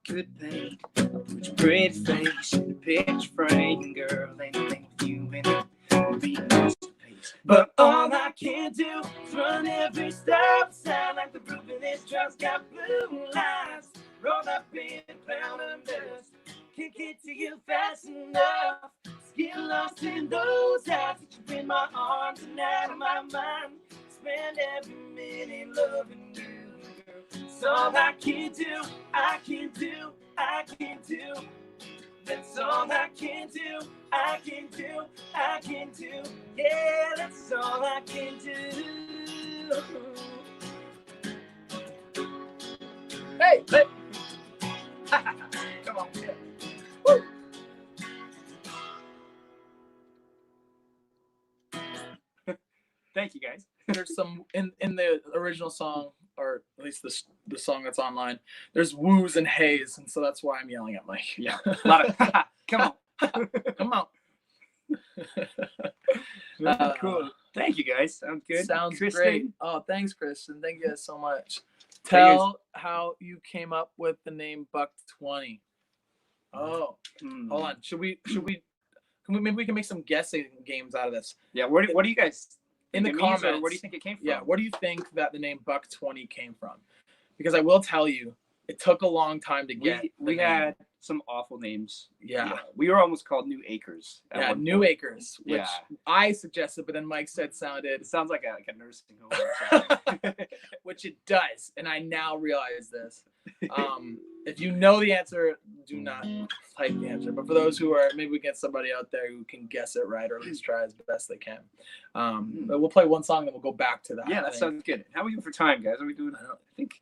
could paint a put your pretty face in a picture frame, girl, anything with you in it would be a masterpiece. But all I can do is run every stop sign like the roof of this truck's got blue lights. Roll up in a cloud of dust. Can't get to you fast enough. Just get lost in those eyes. Put you in my arms and out of my mind. Spend every minute loving you. That's all I can do, I can do, I can do. That's all I can do, I can do, I can do. Yeah, that's all I can do. Hey, hey. Come on. Yeah. Woo. Thank you, guys. There's some in the original song, or at least the song that's online. There's woos and hays, and so that's why I'm yelling at Mike. Yeah, a lot of come on. Come on. Cool. Thank you, guys. Sounds good. Sounds Kristen? great. Oh, thanks, Kristen. Thank you guys so much. Tell how you came up with the name Buck 20. Oh, hold on. Maybe we can make some guessing games out of this. Yeah. What do you guys In the think it means, or comments, where do you think it came from? Yeah, where do you think that the name Buck 20 came from? Because I will tell you, it took a long time to get. We had some awful names. Yeah. We were almost called New Acres. at Yeah, one New point. Acres, which Yeah. I suggested, but then Mike said sounded, It sounds like a nursing home. which it does, and I now realize this. If you know the answer, do not type the answer. But for those who are, maybe we get somebody out there who can guess it right, or at least try as best they can. But we'll play one song, then we'll go back to that. Yeah, that sounds good. How are we doing for time, guys? Are we doing? I think.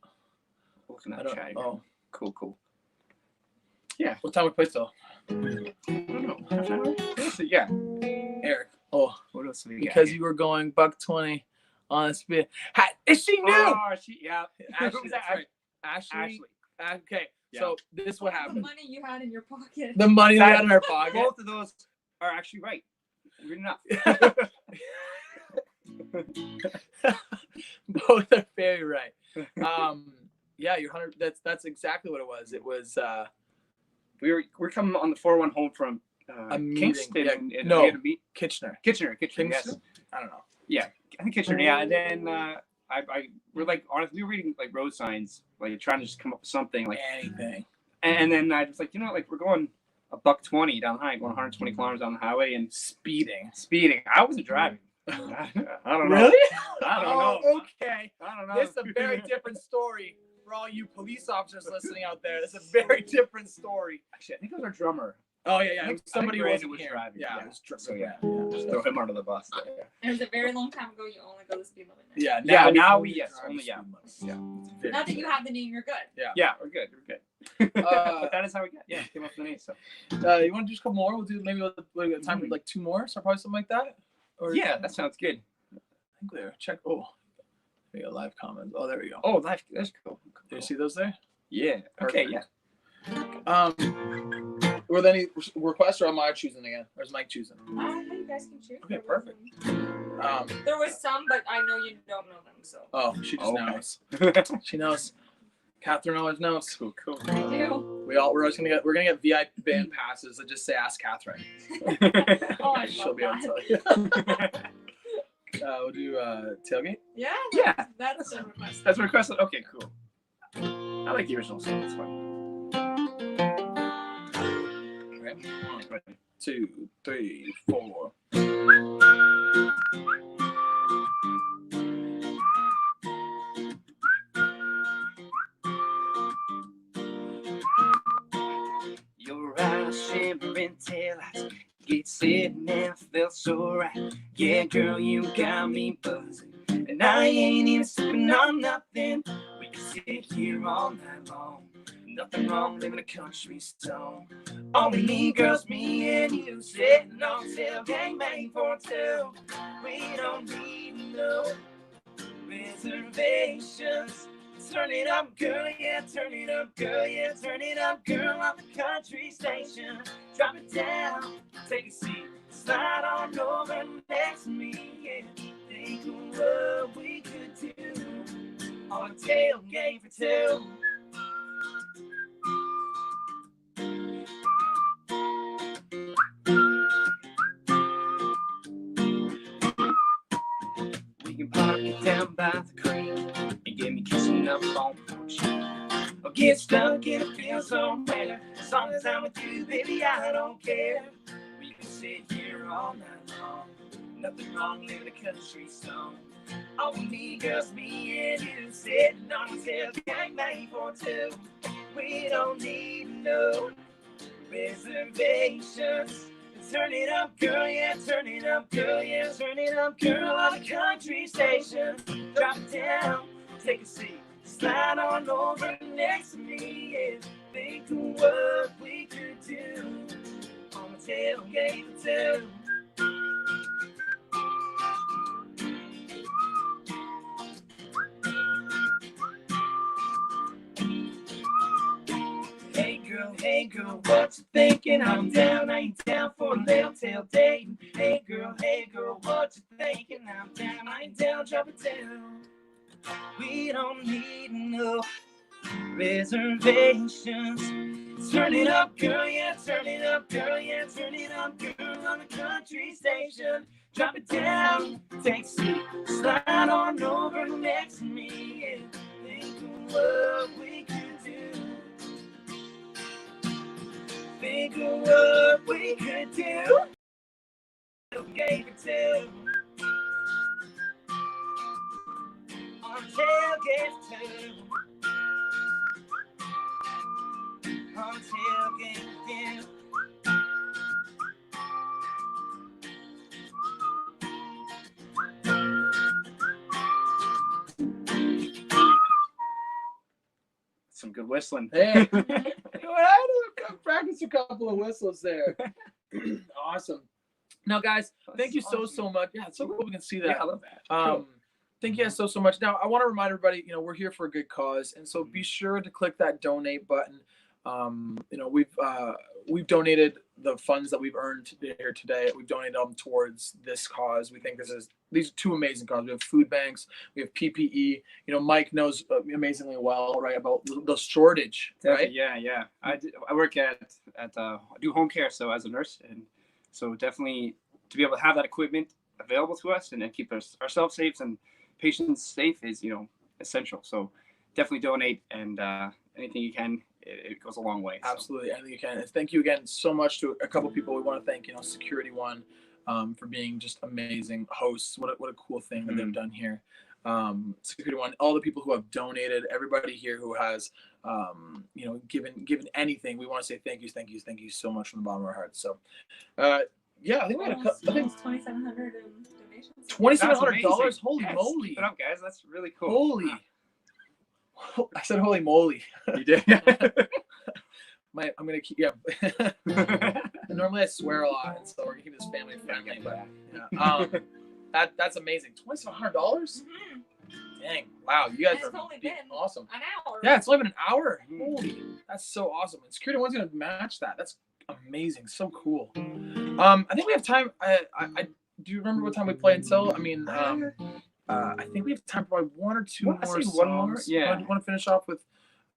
Looking I at don't. chat. Oh, Cool. what time we play still? I don't know. Half an hour? Yeah. Eric. Oh, What else do we got? because you were going Buck 20 on a spin. Is she new? Oh, yeah. Ashley, Who's that's that? right. Ashley. Ashley. Okay, Yeah. so this is what The happened. money you had in your pocket. The money we had in our pocket. Both of those are actually right. Weird enough. Both are very right. Yeah, you're 100. That's exactly what it was. It was we're coming on the 401 home from a meeting. Kingston. Yeah, and no, we had to meet Kitchener. Kitchener. Yes. Kingston? I don't know. Yeah, I think Kitchener. Yeah, and then we're like honestly, we were reading like road signs, like trying to just come up with something like Anything. And then I was like, like we're going $120 down the highway, going 120 kilometers down the highway, and Speeding. I wasn't driving. I don't know. Really? I don't Oh, know. okay. I don't know. This is a very different story for all you police officers listening out there. It's a very different story. Actually, I think it was our drummer. Oh yeah, yeah. I think Somebody Brandon wasn't was here. driving. Yeah, Yeah. it was dr- So yeah, yeah. just throw him under the bus. It was a very long time ago. You only go the speed limit. Yeah. Yeah, now only we yes, drive only speed yeah. limits. Yeah. It's very Now that you clear. have the name, you're good. Yeah, we're good. But that is how we got. Yeah, came up with the name. So You want to do just a couple more? We'll do maybe we'll get time for like 2 more, so probably something like that. Or yeah, that sounds good. I think there. Check. Oh, we got live comments. Oh, there we go. Oh, that's cool. Do you see those there? Yeah. Okay. Perfect. Yeah. Were there any requests, or am I choosing again? Or is Mike choosing? You guys can choose. Okay, perfect. There was some, but I know you don't know them, so. Oh, she just Okay. knows. She knows. Catherine always knows. Cool. I do. We're gonna get VIP band passes that just say "Ask Catherine." Oh, I She'll love be able to that. tell you. We'll do tailgate. Yeah. Yeah. That's a request. That's requested. Okay, cool. I like the original song. It's fun. Okay. 1, 2, 3, 4. Your eyes shimmering taillights, get sitting and I felt so right. Yeah, girl, you got me buzzing, and I ain't even sipping on nothing. We can sit here all night long. Nothing wrong living a country song. All we need, girls, me and you, sitting on tailgate made for two. We don't need no reservations. Turn it up, girl, yeah, turn it up, girl, yeah, turn it up, girl, on the country station. Drop it down, take a seat, slide on over next to me, yeah. Think of what we could do on a tailgate for two. We can park it down by the creek and get me kissing up on the porch. Or get stuck in a field somewhere. As long as I'm with you, baby, I don't care. We can sit here all night long. Nothing wrong living a country song. All we need, girls, me and you, sitting on a tailgate made for two. We don't need no reservations. Turn it up, girl, yeah, turn it up, girl, yeah, turn it up, girl, on the country station. Drop it down, take a seat, slide on over next to me, yeah. Think of what we could do on the tailgate for two. Hey girl, what you thinking? I'm down, I ain't down for a little tail dating. Hey girl, what you thinking? I'm down, I ain't down, drop it down. We don't need no reservations. Turn it up, girl, yeah, turn it up, girl, yeah, turn it up, girl, on the country station. Drop it down, take a seat, slide on over next to me, yeah. Think of what we could do. Think of what we could do. Tailgate for two. On tailgate for two. On tailgate for two. Some good whistling. Hey, I had to practice a couple of whistles there. Awesome. Now, guys, thank you so much. Yeah, it's so cool we can see that. Yeah, I love that. Thank you guys so much. Now, I want to remind everybody, we're here for a good cause, and so be sure to click that donate button. We've donated the funds that we've earned here today. We've donated them towards this cause. We think these are two amazing causes. We have food banks, we have PPE. Mike knows amazingly well, right, about the shortage, right? Yeah. I work at I do home care, so as a nurse, and so definitely to be able to have that equipment available to us and then keep ourselves safe and patients safe is essential. So definitely donate, and anything you can. It goes a long way. Absolutely, anything you can. And thank you again so much to a couple people. We want to thank, Security One, for being just amazing hosts. What a cool thing that they've done here. Security One, all the people who have donated, everybody here who has, given anything. We want to say thank you so much from the bottom of our hearts. So, yeah, I think we had almost $2,700 in donations. $2,700. Holy yes. moly! Keep it up, guys. That's really cool. Holy. I said holy moly. You did. I'm gonna keep. Yeah. Normally I swear a lot, and so we're gonna keep this family friendly. But yeah, that's amazing. $2,700. Mm-hmm. Dang! Wow, you guys It's are only been awesome. an hour. Yeah, it's only been an hour. Holy, that's so awesome. And Security One's gonna match that. That's amazing. So cool. I think we have time. I do you remember what time we play until? I mean, I think we have time for probably one or two more songs. One more? Yeah. You want to finish off with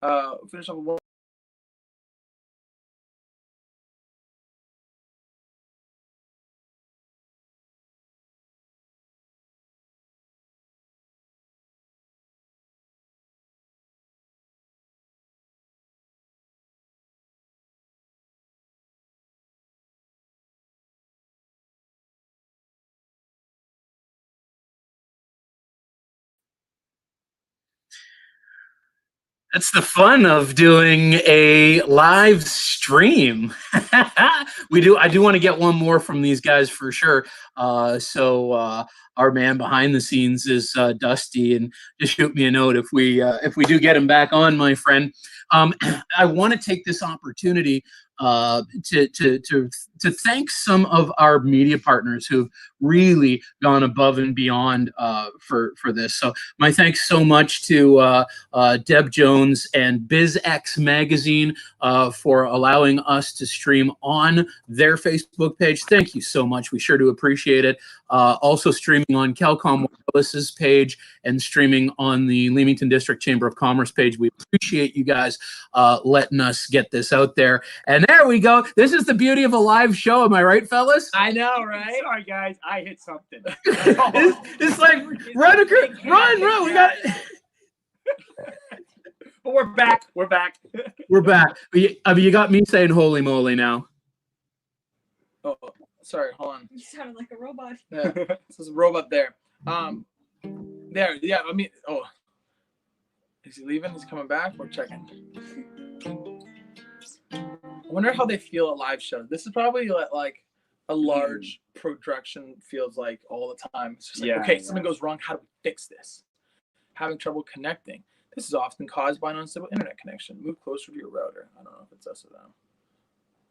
one? That's the fun of doing a live stream. I do want to get one more from these guys for sure. So our man behind the scenes is Dusty, and just shoot me a note if we do get him back on, my friend. I want to take this opportunity to thank some of our media partners who've really gone above and beyond for this. So my thanks so much to Deb Jones and BizX Magazine for allowing us to stream on their Facebook page. Thank you so much. We sure do appreciate it. Also streaming on Calcom Wireless's page and streaming on the Leamington District Chamber of Commerce page. We appreciate you guys letting us get this out there. And there we go. This is the beauty of a live show. Am I right, fellas? I know, right? Sorry, guys. I hit something. It's like, run. We got it. But we're back. We're back. We're back. I mean, you got me saying holy moly now. Oh, sorry. Hold on. You sounded like a robot. Yeah, there's a robot there. There. Yeah. I mean, oh, is he leaving? He's coming back. We're checking. I wonder how they feel at live shows. This is probably like a large production feels like all the time. It's just like, okay, something goes wrong. How do we fix this? Having trouble connecting. This is often caused by an unstable internet connection. Move closer to your router. I don't know if it's us or them.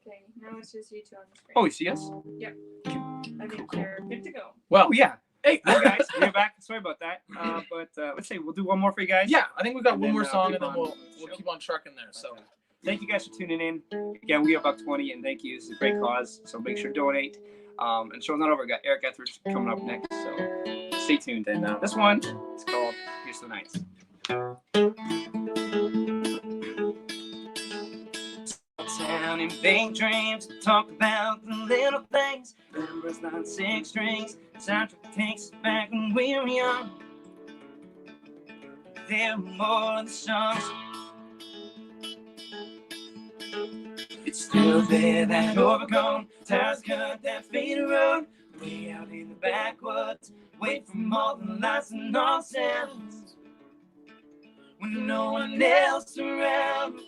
Okay, now it's just you two on the screen. Oh, you see us? Yep. I think you're good to go. Well, yeah. Hey, guys, we're back. Sorry about that. But let's say we'll do one more for you guys. Yeah, I think we've got And one then, more song, and then on we'll the show. keep on trucking there. So. Thank you guys for tuning in. Again, we are $1.20, and thank you. This is a great cause, so make sure to donate. And the show's not over. We got Eric Ethridge coming up next, so stay tuned. And this one is called Here's the Nights. Town and big dreams, talk about the little things. Numbers, not 6 strings. Soundtrack takes us back when we were young. There were more of the songs. It's still there, that overgrown tires cut that faded road. Way out in the backwoods, away from all the lights and all sounds. When no one else around.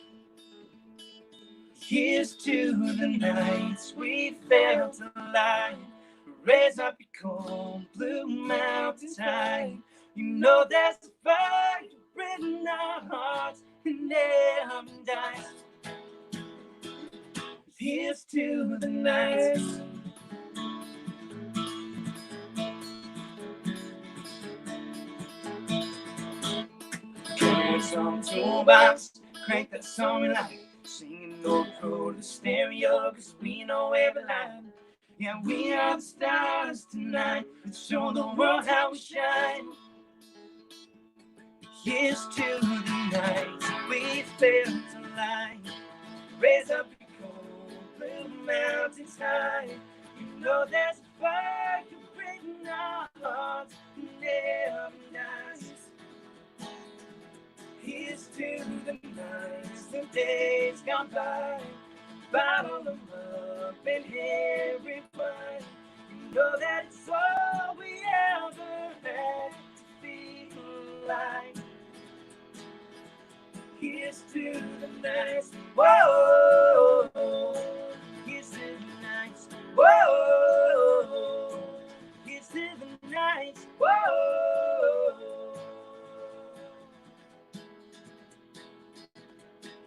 Here's to the nights we felt alive. Raise up your cold blue mountains high. You know there's a fire in our hearts and never dies. Here's to the nights. Carry some toolbox, crank that song we like. Singing no code to stereo, cause we know every line. Yeah, we are the stars tonight. Let's show the world how we shine. Here's to the nights we felt alive. Raise up your cold blue mountains high. You know there's a fire in our hearts and never dies. Here's to the nights, the days gone by. Bottle them up and every wine. You know that it's all we ever had to feel alive. Here's to the nights, whoa. Here's to the nights, whoa. Here's to the nights, whoa.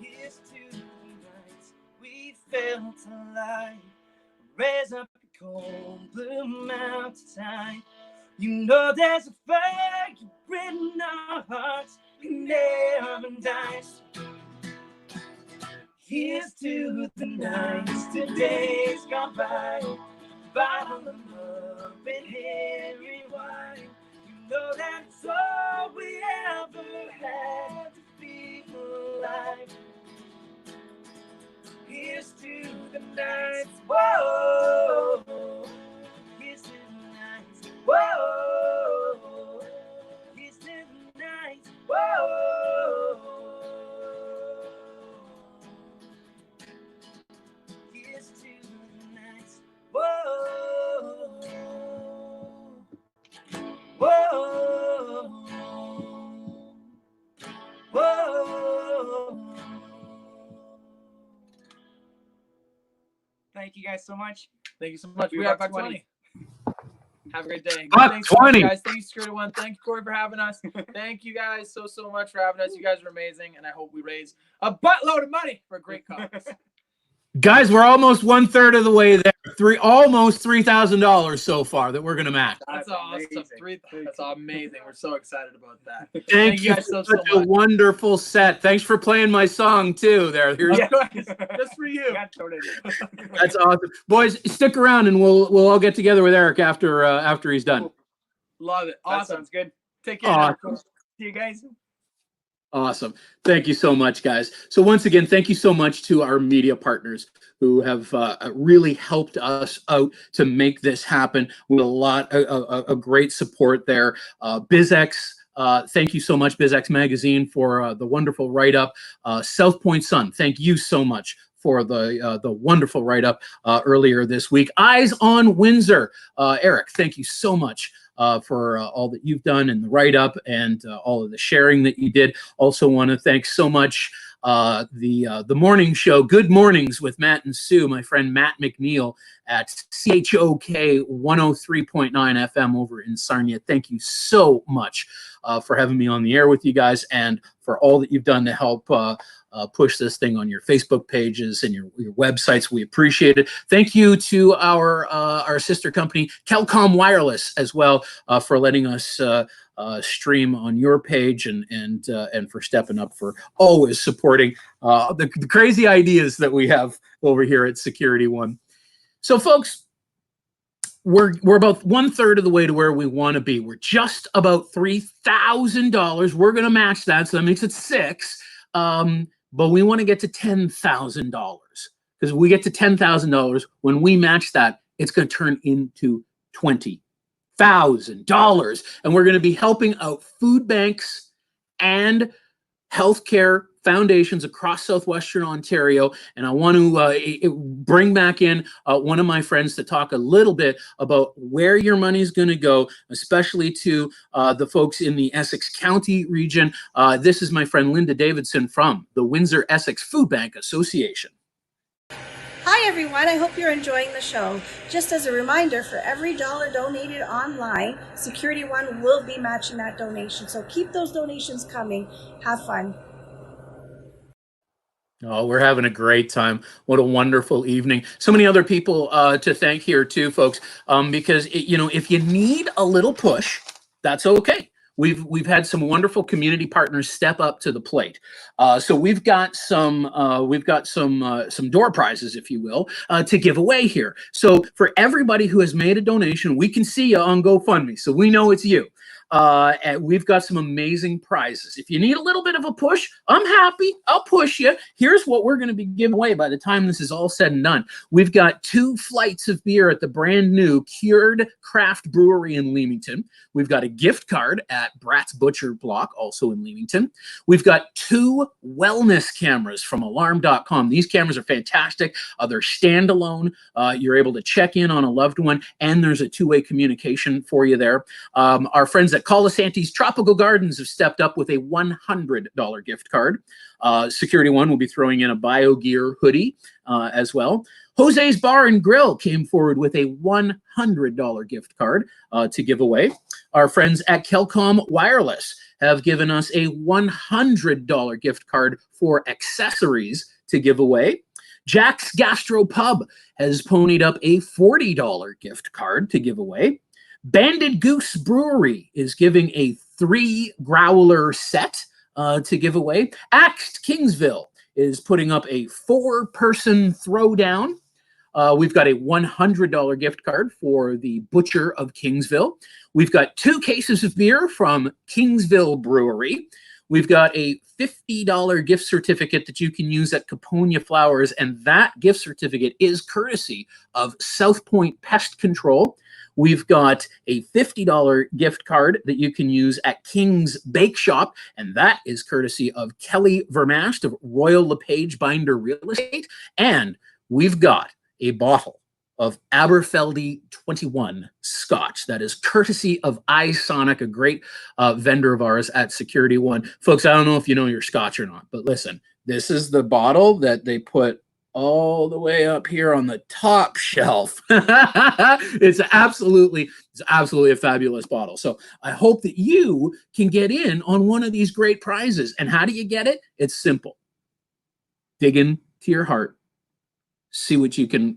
Here's to the nights we felt alive. Raise up the cold blue mountains high. You know there's a fire in our hearts. Never dies. Here's to the nights, the days gone by. Bottle them up and every wine. You know that's all we ever had to feel alive. Here's to the nights, whoa. Here's to the nights, whoa. Here's to the nights. Whoa. Here's to the nights. Whoa. Whoa. Whoa. Thank you guys so much. Thank you so much. We We are got back $20. Have a great day. Buck Thanks so much, 20. guys. Thank you, Security One. Thank you, Corey, for having us. Thank you guys so much for having us. You guys are amazing, and I hope we raise a buttload of money for a great cause. Guys, we're almost 1/3 of the way there. Almost $3,000 so far that we're gonna match. That's awesome. That's amazing. We're so excited about that. Thank you guys for so such a much. wonderful set. Thanks for playing my song too. There, here's Just for you. that's awesome, boys. Stick around and we'll all get together with Eric after he's done. Love it. That Awesome. sounds good. Take care. now. Awesome. See you guys. Awesome. Thank you so much, guys. So once again, thank you so much to our media partners who have really helped us out to make this happen with a great support there. BizX, thank you so much, BizX Magazine, for the wonderful write-up. South Point Sun, thank you so much for the wonderful write-up earlier this week. Eyes on Windsor. Eric, thank you so much for all that you've done in the write-up and all of the sharing that you did. Also want to thank so much the morning show, Good Mornings with Matt and Sue, my friend Matt McNeil at CHOK 103.9 FM over in Sarnia. Thank you so much for having me on the air with you guys and for all that you've done to help push this thing on your Facebook pages and your websites. We appreciate it. Thank you to our sister company, Kelcom Wireless, as well, for letting us stream on your page and for stepping up, for always supporting the crazy ideas that we have over here at Security One. So, folks, we're about 1/3 of the way to where we want to be. We're just about $3,000. We're going to match that, so that makes it $6,000. But we want to get to $10,000, because we get to $10,000, when we match that, it's going to turn into $20,000, and we're going to be helping out food banks and healthcare foundations across southwestern Ontario. And I want to bring back in one of my friends to talk a little bit about where your money is going to go, especially to the folks in the Essex County region. This is my friend Linda Davidson from the Windsor Essex Food Bank Association. Hi everyone, I hope you're enjoying the show. Just as a reminder, for every dollar donated online, Security One will be matching that donation. So keep those donations coming. Have fun. Oh, we're having a great time. What a wonderful evening. So many other people to thank here too, folks, because if you need a little push, that's okay. We've had some wonderful community partners step up to the plate. So we've got some door prizes, if you will, to give away here. So for everybody who has made a donation, we can see you on GoFundMe, so we know it's you. And we've got some amazing prizes. If you need a little bit of a push, I'm happy. I'll push you. Here's what we're going to be giving away by the time this is all said and done. We've got 2 flights of beer at the brand new Cured Craft Brewery in Leamington. We've got a gift card at Brat's Butcher Block, also in Leamington. We've got 2 wellness cameras from alarm.com. These cameras are fantastic. They're standalone. You're able to check in on a loved one, and there's a 2-way communication for you there. Our friends at Colasanti's Tropical Gardens have stepped up with a $100 gift card. Security One will be throwing in a BioGear hoodie as well. Jose's Bar and Grill came forward with a $100 gift card to give away. Our friends at Kelcom Wireless have given us a $100 gift card for accessories to give away. Jack's Gastro Pub has ponied up a $40 gift card to give away. Banded Goose Brewery is giving a 3 growler set to give away. Axed Kingsville is putting up a 4-person throwdown. We've got a $100 gift card for the Butcher of Kingsville. We've got 2 cases of beer from Kingsville Brewery. We've got a $50 gift certificate that you can use at Caponia Flowers, and that gift certificate is courtesy of South Point Pest Control. We've got a $50 gift card that you can use at King's Bake Shop, and that is courtesy of Kelly Vermast of Royal LePage Binder Real Estate. And we've got a bottle of Aberfeldy 21 Scotch that is courtesy of iSonic, a great vendor of ours at Security One. Folks, I don't know if you know your Scotch or not, but listen, this is the bottle that they put all the way up here on the top shelf. It's absolutely a fabulous bottle. So I hope that you can get in on one of these great prizes. And how do you get it? It's simple. Dig into your heart, see what you can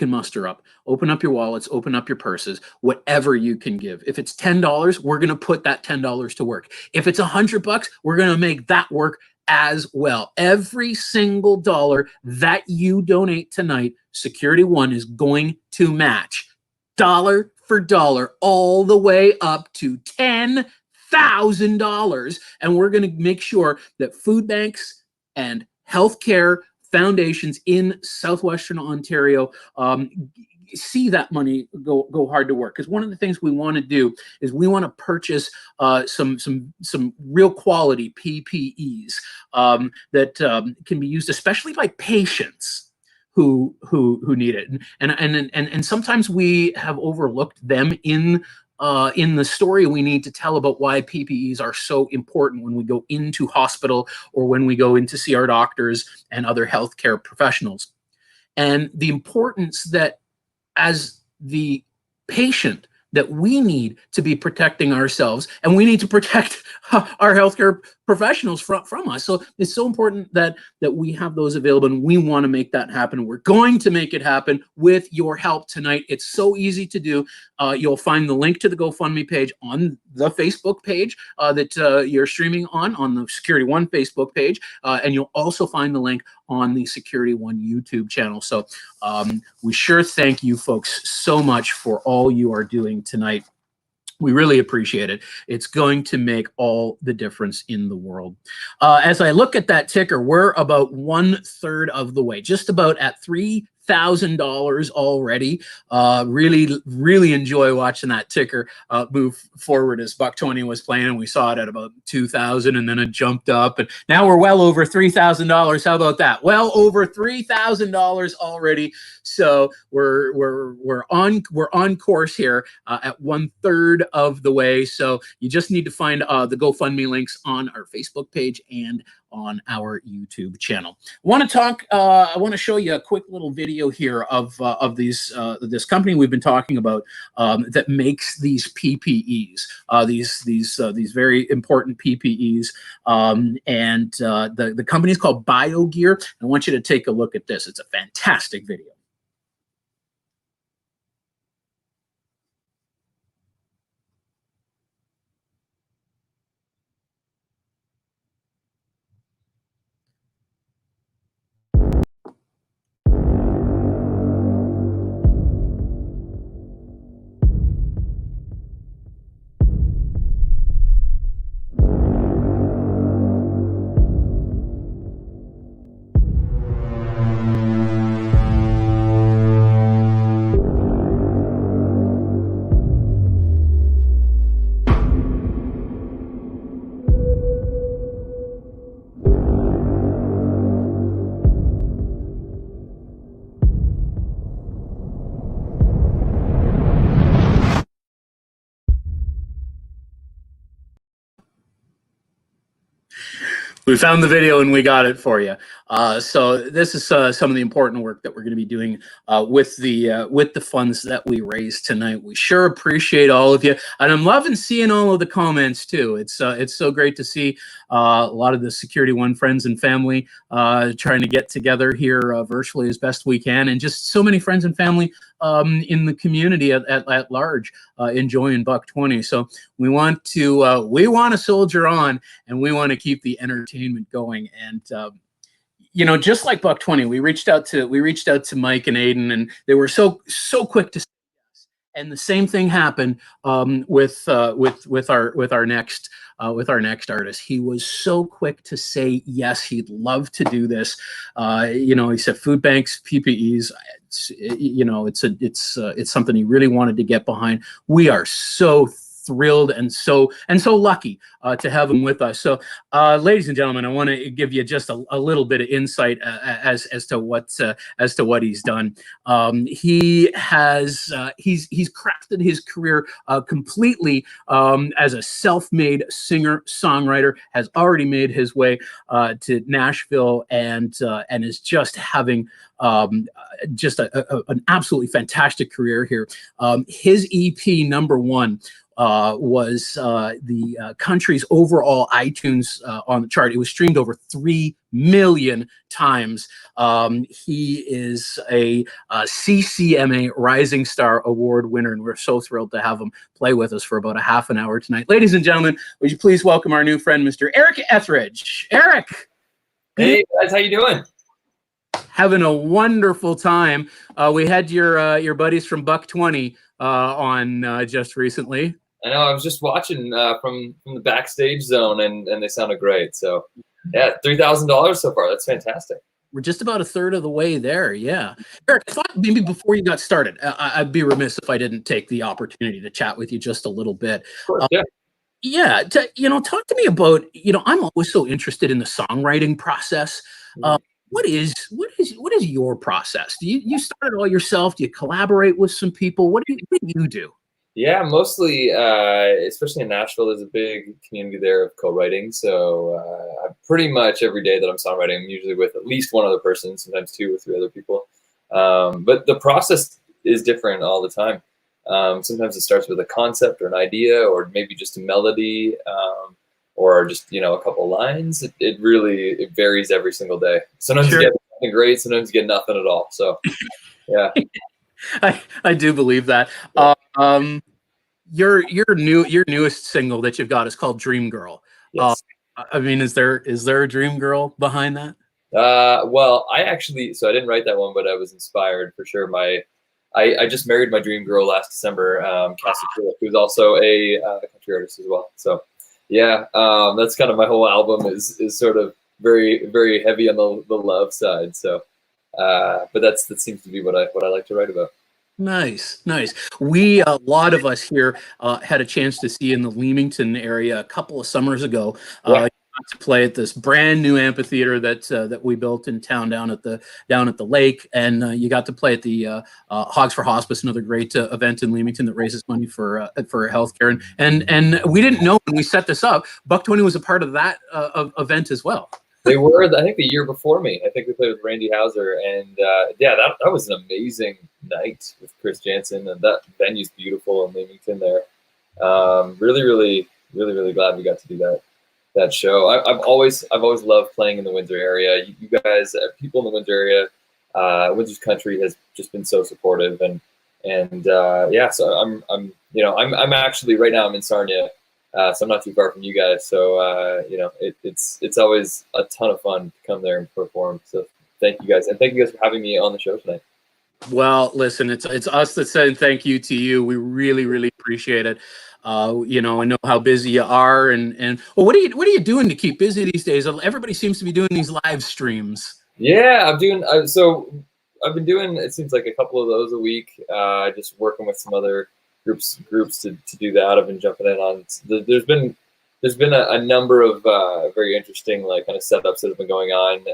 muster up. Open up your wallets, open up your purses, whatever you can give. If it's $10, we're going to put that $10 to work. If it's $100, we're going to make that work as well. Every single dollar that you donate tonight, Security One is going to match dollar for dollar all the way up to $10,000. And we're going to make sure that food banks and healthcare foundations in Southwestern Ontario see that money go hard to work. Because one of the things we want to do is we want to purchase some real quality PPEs that can be used, especially by patients who need it. And sometimes we have overlooked them in the story we need to tell about why PPEs are so important when we go into hospital or when we go in to see our doctors and other healthcare professionals. And the importance that as the patient that we need to be protecting ourselves, and we need to protect our healthcare professionals from us. So it's so important that we have those available, and we want to make that happen. We're going to make it happen with your help tonight. It's so easy to do. You'll find the link to the GoFundMe page on the Facebook page that you're streaming on the Security One Facebook page, and you'll also find the link on the Security One YouTube channel. So we sure thank you folks so much for all you are doing tonight. We really appreciate it. It's going to make all the difference in the world. As I look at that ticker, we're about 1/3 of the way, just about at $3,000 already. Really enjoy watching that ticker move forward. As Buck 20 was playing, we saw it at about 2,000, and then it jumped up, and now we're well over $3,000. How about that? Well over $3,000 already. So we're on course here at 1/3 of the way. So you just need to find the GoFundMe links on our Facebook page and on our YouTube channel. I want to show you a quick little video here of this company we've been talking about that makes these PPEs, these very important PPEs, and the company is called BioGear. I want you to take a look at this. It's a fantastic video. We found the video and we got it for you. So this is some of the important work that we're going to be doing with the funds that we raised tonight. We sure appreciate all of you, and I'm loving seeing all of the comments too. It's so great to see a lot of the Security One friends and family trying to get together here virtually as best we can, and just so many friends and family in the community at large enjoying Buck 20. So we want to soldier on, and we want to keep the entertainment going. And you know, just like Buck 20, we reached out to Mike and Aiden, and they were so quick to say yes. And the same thing happened with our next artist. He was so quick to say yes. He'd love to do this. You know, he said food banks, PPEs. It's something he really wanted to get behind. We are so thrilled and so lucky to have him with us. So, ladies and gentlemen, I want to give you just a little bit of insight as to what he's done. He's crafted his career completely as a self-made singer-songwriter. Has already made his way to Nashville and is just having an absolutely fantastic career here. His EP #1 was the country's overall iTunes on the chart. It was streamed over 3 million times. He is a CCMA Rising Star Award winner, and we're so thrilled to have him play with us for about a half an hour tonight. Ladies and gentlemen, would you please welcome our new friend, Mr. Eric Ethridge. Eric! Hey guys, how you doing? Having a wonderful time. We had your buddies from Buck 20 on just recently. I know I was just watching from the backstage zone, and they sounded great. So yeah, $3,000 so far. That's fantastic. We're just about a third of the way there. Yeah, Eric, I thought maybe before you got started, I'd be remiss if I didn't take the opportunity to chat with you just a little bit. Of course, yeah. Yeah, talk to me about, I'm always so interested in the songwriting process. What is your process? Do you start it all yourself? Do you collaborate with some people? What do you do? Yeah, mostly, especially in Nashville, there's a big community there of co-writing. So pretty much every day that I'm songwriting, I'm usually with at least one other person, sometimes 2 or 3 other people. But the process is different all the time. Sometimes it starts with a concept or an idea, or maybe just a melody, or just, a couple lines. It really varies every single day. Sometimes Sure. you get something great, sometimes you get nothing at all. So, yeah. I do believe that. Your newest single that you've got is called Dream Girl. Yes. Is there a dream girl behind that? Well, I didn't write that one, but I was inspired for sure. I just married my dream girl last December, Cassie Phillip, who's also a country artist as well. So, yeah, that's kind of my whole album is sort of very, very heavy on the love side. So, but that seems to be what I like to write about. Nice. We, a lot of us here, had a chance to see in the Leamington area a couple of summers ago. Yeah. To play at this brand new amphitheater that we built in town down at the lake, and you got to play at the Hogs for Hospice, another great event in Leamington that raises money for healthcare. And we didn't know when we set this up, Buck 20 was a part of that event as well. They were, I think, the year before me. I think we played with Randy Hauser, and yeah, that was an amazing night with Chris Jansen, and that venue's beautiful in Leamington there. Really, really, really, really glad we got to do that show. I've always loved playing in the Windsor area. You guys, people in the Windsor area, Windsor's country has just been so supportive, and yeah. So I'm actually right now I'm in Sarnia, so I'm not too far from you guys. So it's always a ton of fun to come there and perform. So thank you guys, and thank you guys for having me on the show tonight. Well, listen, it's us that's saying thank you to you. We really, really appreciate it. I know how busy you are, and well, what are you doing to keep busy these days? Everybody seems to be doing these live streams. Yeah, I'm doing. So I've been doing. It seems like a couple of those a week. Just working with some other groups to do that. I've been jumping in on. There's been a number of very interesting kind of setups that have been going on.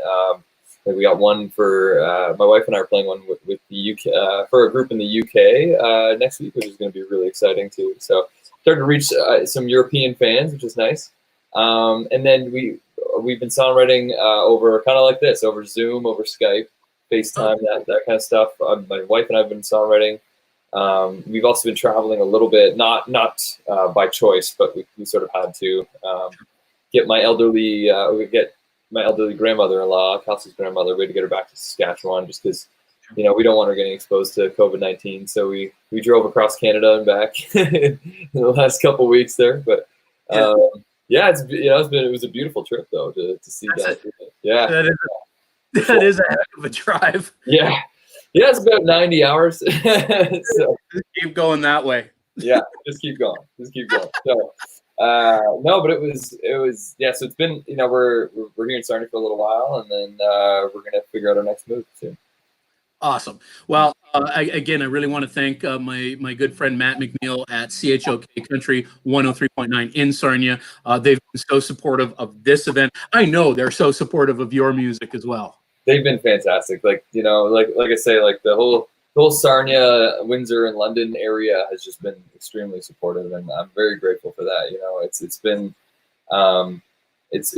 We got one for my wife and I are playing one with the UK for a group in the UK next week, which is going to be really exciting too. So starting to reach some European fans, which is nice. And then we've been songwriting over kind of like this, over Zoom, over Skype, FaceTime, that kind of stuff. My wife and I have been songwriting. We've also been traveling a little bit, not by choice, but we sort of had to get my elderly grandmother-in-law, Kelsey's grandmother. We had to get her back to Saskatchewan just because, we don't want her getting exposed to COVID-19. So we drove across Canada and back in the last couple of weeks there. But yeah, it was a beautiful trip though to see that. Yeah, that is a heck of a drive. Yeah, it's about 90 hours. So just keep going that way. Yeah, just keep going. So. No, but it was yeah. So it's been we're here in Sarnia for a little while, and then we're gonna figure out our next move soon. Awesome. Well, I really want to thank my good friend Matt McNeil at CHOK Country 103.9 in Sarnia. They've been so supportive of this event. I know they're so supportive of your music as well. They've been fantastic. Like I say, like the whole Sarnia, Windsor, and London area has just been extremely supportive, and I'm very grateful for that. It's been, and it's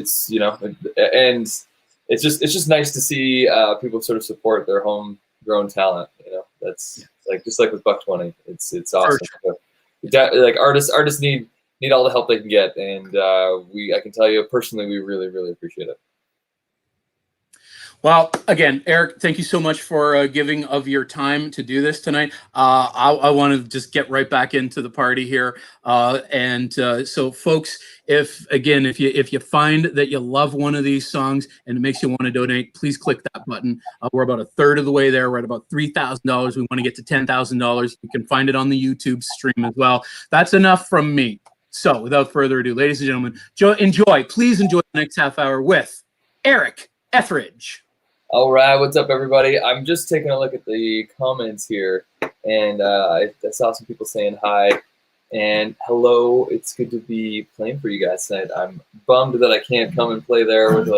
just nice to see people sort of support their homegrown talent. That's just like with Buck 20. It's awesome like artists need all the help they can get, and I can tell you personally, we really, really appreciate it. Well, again, Eric, thank you so much for giving of your time to do this tonight. I want to just get right back into the party here. So folks, if you find that you love one of these songs and it makes you want to donate, please click that button. We're about a third of the way there. We're at about $3,000. We want to get to $10,000. You can find it on the YouTube stream as well. That's enough from me. So without further ado, ladies and gentlemen, please enjoy the next half hour with Eric Ethridge. All right, what's up, everybody? I'm just taking a look at the comments here, and I saw some people saying hi and hello. It's good to be playing for you guys tonight. I'm bummed that I can't come and play there put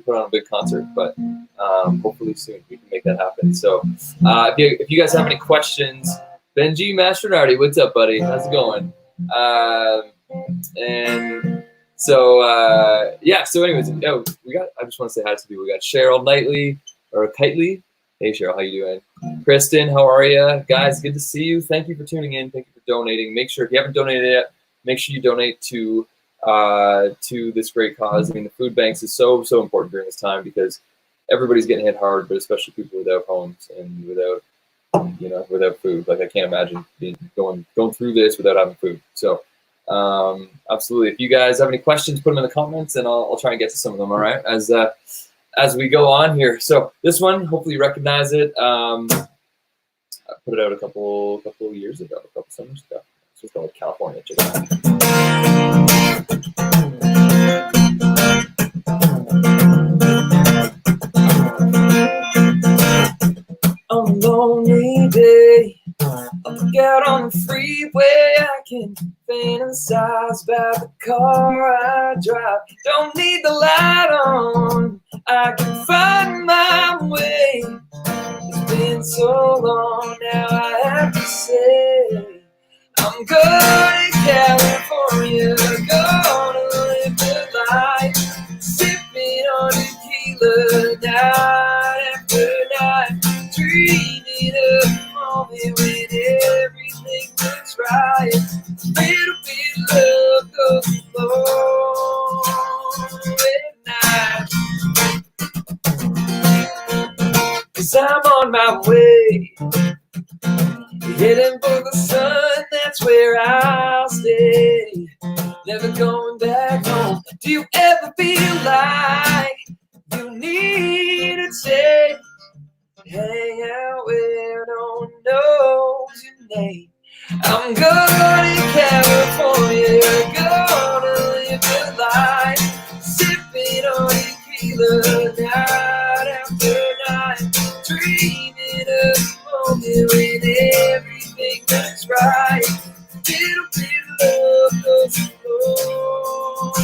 on a big concert, but hopefully soon we can make that happen. So if you guys have any questions, Benji Mastronardi, what's up, buddy? How's it going? So anyways, I just want to say hi to people. We got Cheryl Kitely. Hey Cheryl, how you doing? Kristen, how are you? Guys, good to see you. Thank you for tuning in. Thank you for donating. Make sure, if you haven't donated yet, make sure you donate to this great cause. I mean, the food banks is so important during this time because everybody's getting hit hard, but especially people without homes and without food. Like, I can't imagine going through this without having food. So absolutely. If you guys have any questions, put them in the comments and I'll try and get to some of them. All right. As we go on here. So this one, hopefully you recognize it. I put it out a couple years ago, a couple summers ago. It's just called California. Check it On a lonely day, I look out on the freeway, I can fantasize about the car I drive. Don't need the light on, I can find my way. It's been so long now, I have to say I'm going to California, gonna live the life, sipping on tequila night after night. Dreaming of a moment when everything looks right. A little bit of love goes a long night. 'Cause I'm on my way, heading for the sun, that's where I'll stay. Never going back home. Do you ever feel like you need a change? Hang out where no one knows your name. I'm going to California, gonna live the life, sipping on tequila night after night, dreaming of a moment when everything looks right. Little bit of love goes a long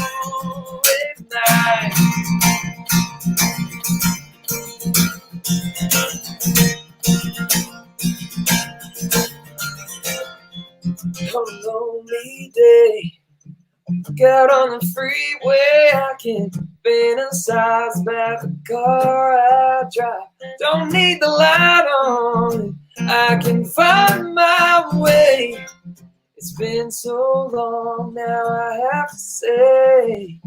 night. On a lonely day, out on the freeway, I can fantasize about the car I drive. Don't need the light on, I can find my way. It's been so long now, I have to say.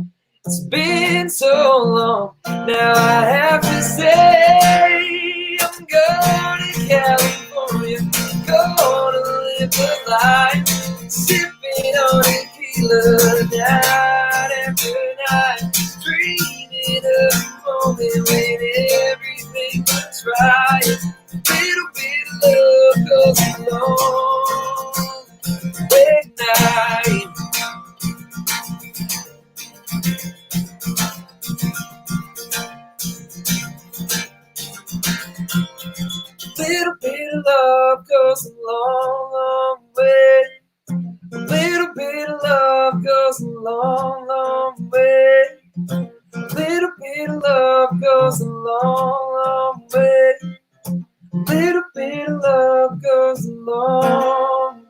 It's been so long now, I have to say. I'm going to California, gonna live the life, sipping on tequila night after night, dreaming of a moment when everything looks right. A little bit of love goes a long night. Little bit of love goes a long, long way. A little bit of love goes a long, long way. A little bit of love goes a long, long way. A little bit of love goes a long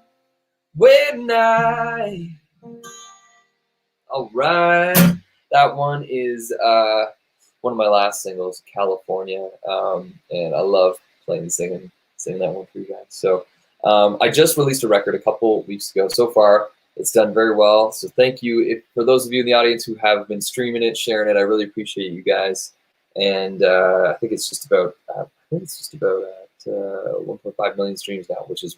way tonight. All right, that one is one of my last singles, California, and I love playing and singing that one for you guys. So I just released a record a couple weeks ago. So far, it's done very well. So thank you. For those of you in the audience who have been streaming it, sharing it, I really appreciate you guys. And I think it's just about 1.5 million streams now, which is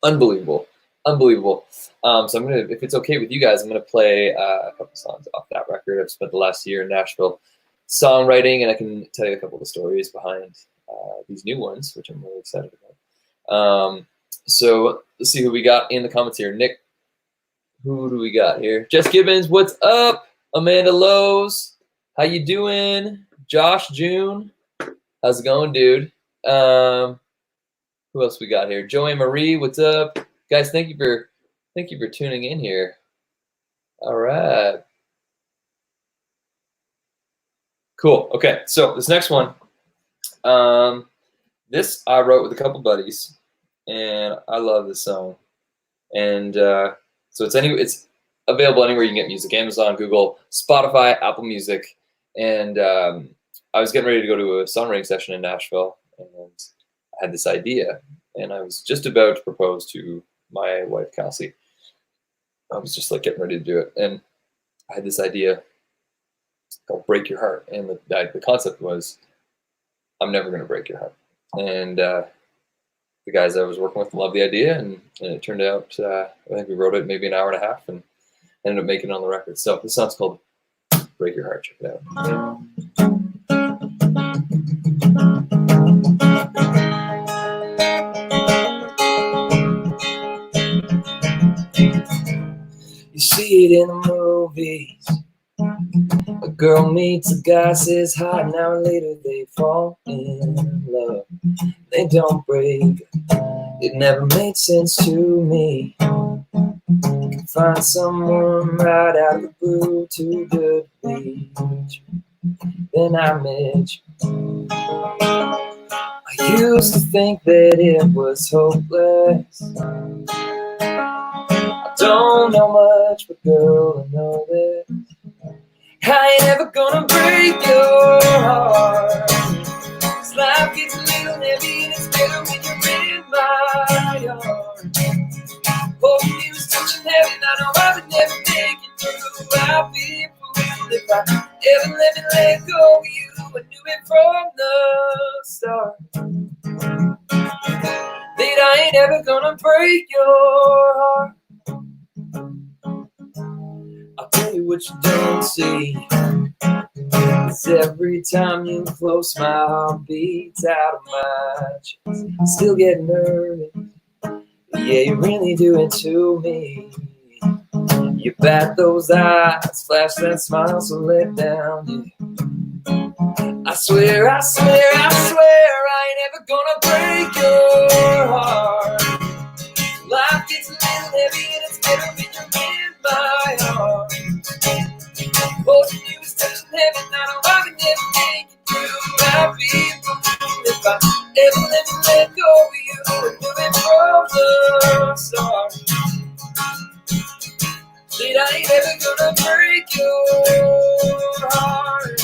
unbelievable. Unbelievable. So I'm gonna, if it's okay with you guys, I'm gonna play a couple songs off that record. I've spent the last year in Nashville songwriting, and I can tell you a couple of the stories behind these new ones, which I'm really excited about. So let's see who we got in the comments here. Nick, who do we got here? Jess Gibbons, what's up? Amanda Lowe's, how you doing? Josh June, how's it going, dude? Who else we got here? Joanne Marie, what's up? Guys, thank you for tuning in here. All right. Cool. Okay, so this next one, this I wrote with a couple buddies, and I love this song. And so it's available anywhere you can get music: Amazon, Google, Spotify, Apple Music. And I was getting ready to go to a songwriting session in Nashville, and I had this idea, and I was just about to propose to my wife, Kelsey. I was just like getting ready to do it, and I had this idea called "Break Your Heart," and the concept was, I'm never going to break your heart. And the guys I was working with loved the idea, and it turned out, I think we wrote it maybe an hour and a half, and ended up making it on the record. So this song's called "Break Your Heart." Check it out. You see it in the movies. A girl meets a guy, says hi, an hour later they fall in love. They don't break. It never made sense to me. You can find someone right out of the blue, too good to reach. Then I met you. I used to think that it was hopeless. I don't know much, but girl, I know that I ain't ever gonna break your heart. 'Cause life gets a little heavy and it's better when you're in my arms. Holding you is touching heaven, I know I would never make it through. I'd be a fool if I ever let me let go of you. I knew it from the start that I ain't ever gonna break your heart. I'll tell you what you don't see. 'Cause every time you close, my heart beats out of my chest. Still get nervous. Yeah, you really do it to me. You bat those eyes, flash that smile, so let down. Yeah. I swear, I ain't ever gonna break your heart. Life gets a little heavy and it's better when you're in my arms. Holding you is touching heaven, I know I can never make it through. I'd be a fool if I ever let go of you. And knew it from the start that I ain't ever gonna break your heart.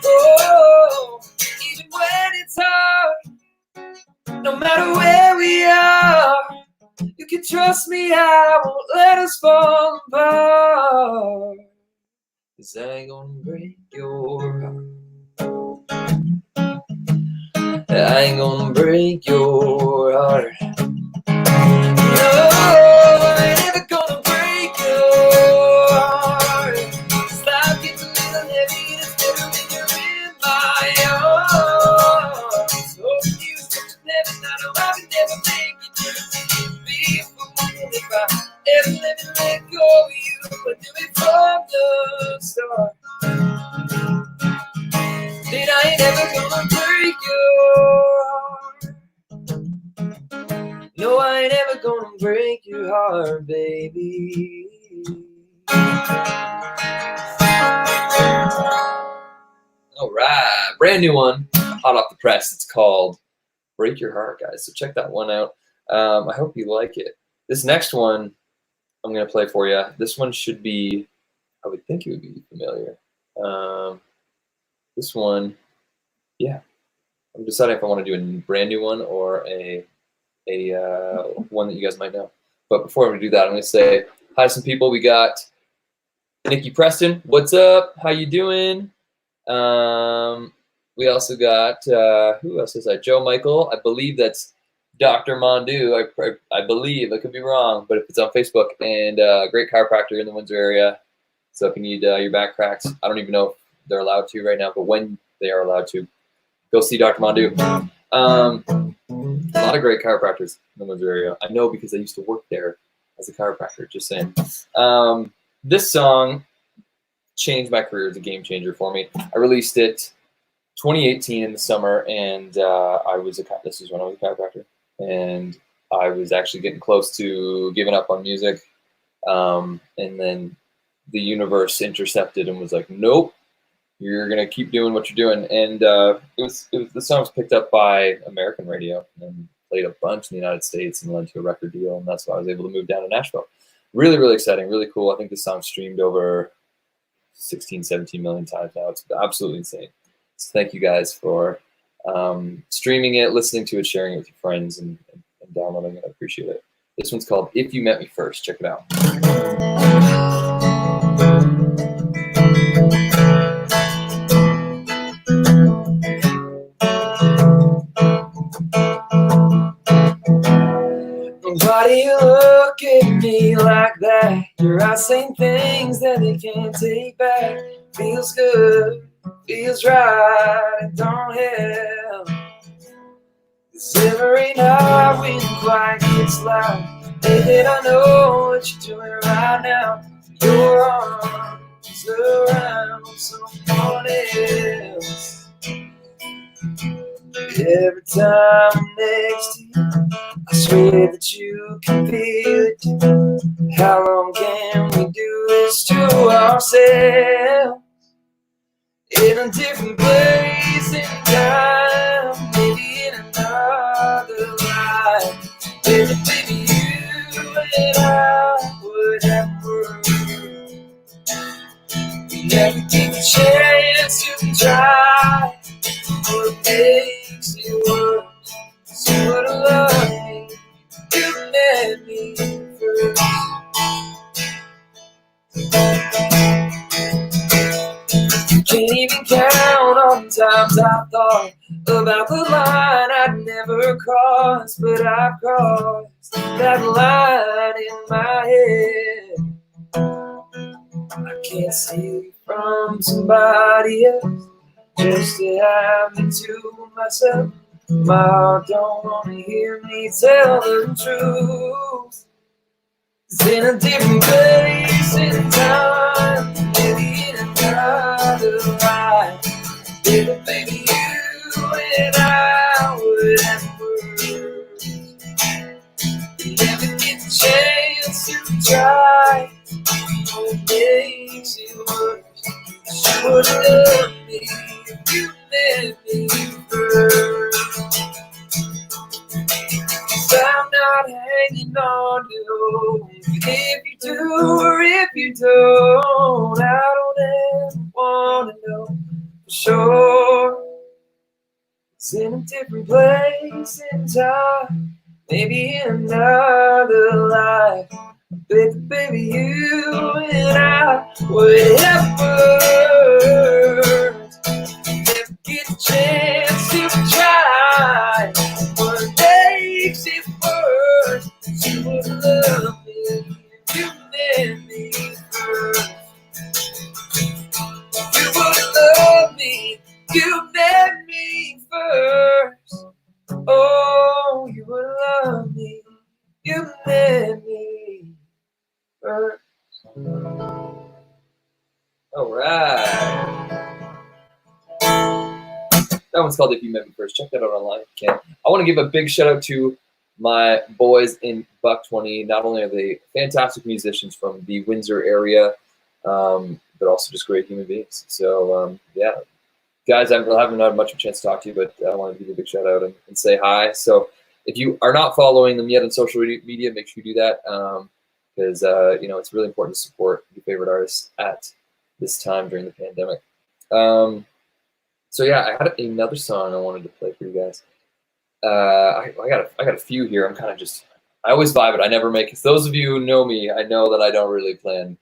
Oh, even when it's hard, no matter where we are, you can trust me, I won't let us fall apart. 'Cause I ain't gonna break your heart. I ain't gonna break your heart. No, I ain't never gonna break your heart. 'Cause life gets a little heavy and it's better when you're in my arms. Holding you is touching heaven, I know I can never make it through. Be a fool if I ever let go of you. I knew it from the start that I ain't ever gonna break your heart. No, I ain't ever gonna break your heart, baby. All right, brand new one, hot off the press. It's called "Break Your Heart," guys. So check that one out. I hope you like it. This next one I'm gonna play for you. This one should be, I would think it would be familiar. This one, yeah. I'm deciding if I want to do a brand new one or a one that you guys might know. But before we do that, I'm going to say hi to some people. We got Nikki Preston. What's up? How you doing? We also got, who else is that? Joe Michael. I believe that's Dr. Mondu. I believe. I could be wrong, but if it's on Facebook. And great chiropractor in the Windsor area. So if you need your back cracked, I don't even know if they're allowed to right now, but when they are allowed to, go see Dr. Mondu. A lot of great chiropractors in the Windsor area. I know because I used to work there as a chiropractor, just saying. This song changed my career. It's a game changer for me. I released it 2018 in the summer, and this is when I was a chiropractor, and I was actually getting close to giving up on music, and then the universe intercepted and was like, nope, you're gonna keep doing what you're doing. And the song was picked up by American radio and played a bunch in the United States and led to a record deal, and that's why I was able to move down to Nashville. Really, really exciting, really cool. I think this song streamed over 16, 17 million times now. It's absolutely insane. So thank you guys for streaming it, listening to it, sharing it with your friends, and downloading it. I appreciate it. This one's called If You Met Me First. Check it out. Why do you look at me like that? Your eyes saying things that they can't take back. Feels good, feels right, it don't help. 'Cause every night when the quiet gets loud, thinking I know what you're doing right now. Your arms around someone else. Every time I'm next to you, I swear that you can feel it too. How long can we do this to ourselves? In a different place and time, maybe in another life. Baby, you and I would have worked. We never get the chance to try. What makes it worse? So would love me, you met me first. You can't even count on the times I thought about the line I'd never cross, but I've crossed that line in my head. I can't see from somebody else, just to have me to myself. My heart don't wanna hear me tell the truth. It's in a different place in time, maybe in another life. Baby, you and I would have words. We never get the chance to try. What makes it worse? You would love me if you met me first. 'Cause I'm not hanging on to hope. If you do or if you don't, I don't ever wanna know for sure. It's in a different place in time, maybe in another life. Baby, you and I would have words. Never get a chance to try. What makes it worse? You would love me if you met me first. You would love me, you met me first. Oh, you would love me, you met me first. All right. That one's called If You Met Me First. Check that out online if you can. I want to give a big shout out to my boys in Buck 20. Not only are they fantastic musicians from the Windsor area, but also just great human beings. So, yeah. Guys, I haven't had much of a chance to talk to you, but I want to give you a big shout out and say hi. So if you are not following them yet on social media, make sure you do that. Because it's really important to support your favorite artists at this time during the pandemic. So yeah, I had another song I wanted to play for you guys. I got a few here. I'm kind of just, I always vibe it. I never make. So those of you who know me, I know that I don't really plan.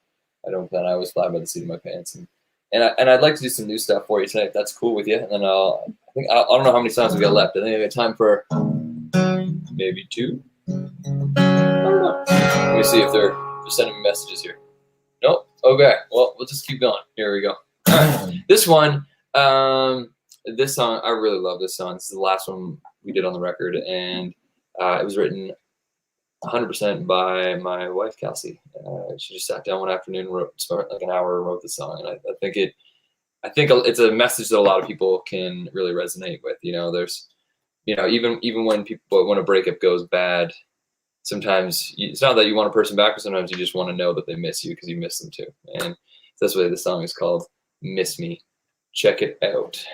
I don't plan. I always fly by the seat of my pants, and I'd like to do some new stuff for you tonight. If that's cool with you, and then I don't know how many songs we got left. I think I got time for maybe 2. I don't know. Let me see if they're sending me messages here. Nope. Okay. Well, we'll just keep going. Here we go. All right. This one, this song, I really love this song. This is the last one we did on the record, and it was written 100% by my wife, Kelsey. She just sat down one afternoon and spent like an hour and wrote the song, and I think it's a message that a lot of people can really resonate with. You know, there's, you know, even when a breakup goes bad, sometimes it's not that you want a person back, but sometimes you just want to know that they miss you because you miss them too. And that's why the song is called "Miss Me." Check it out.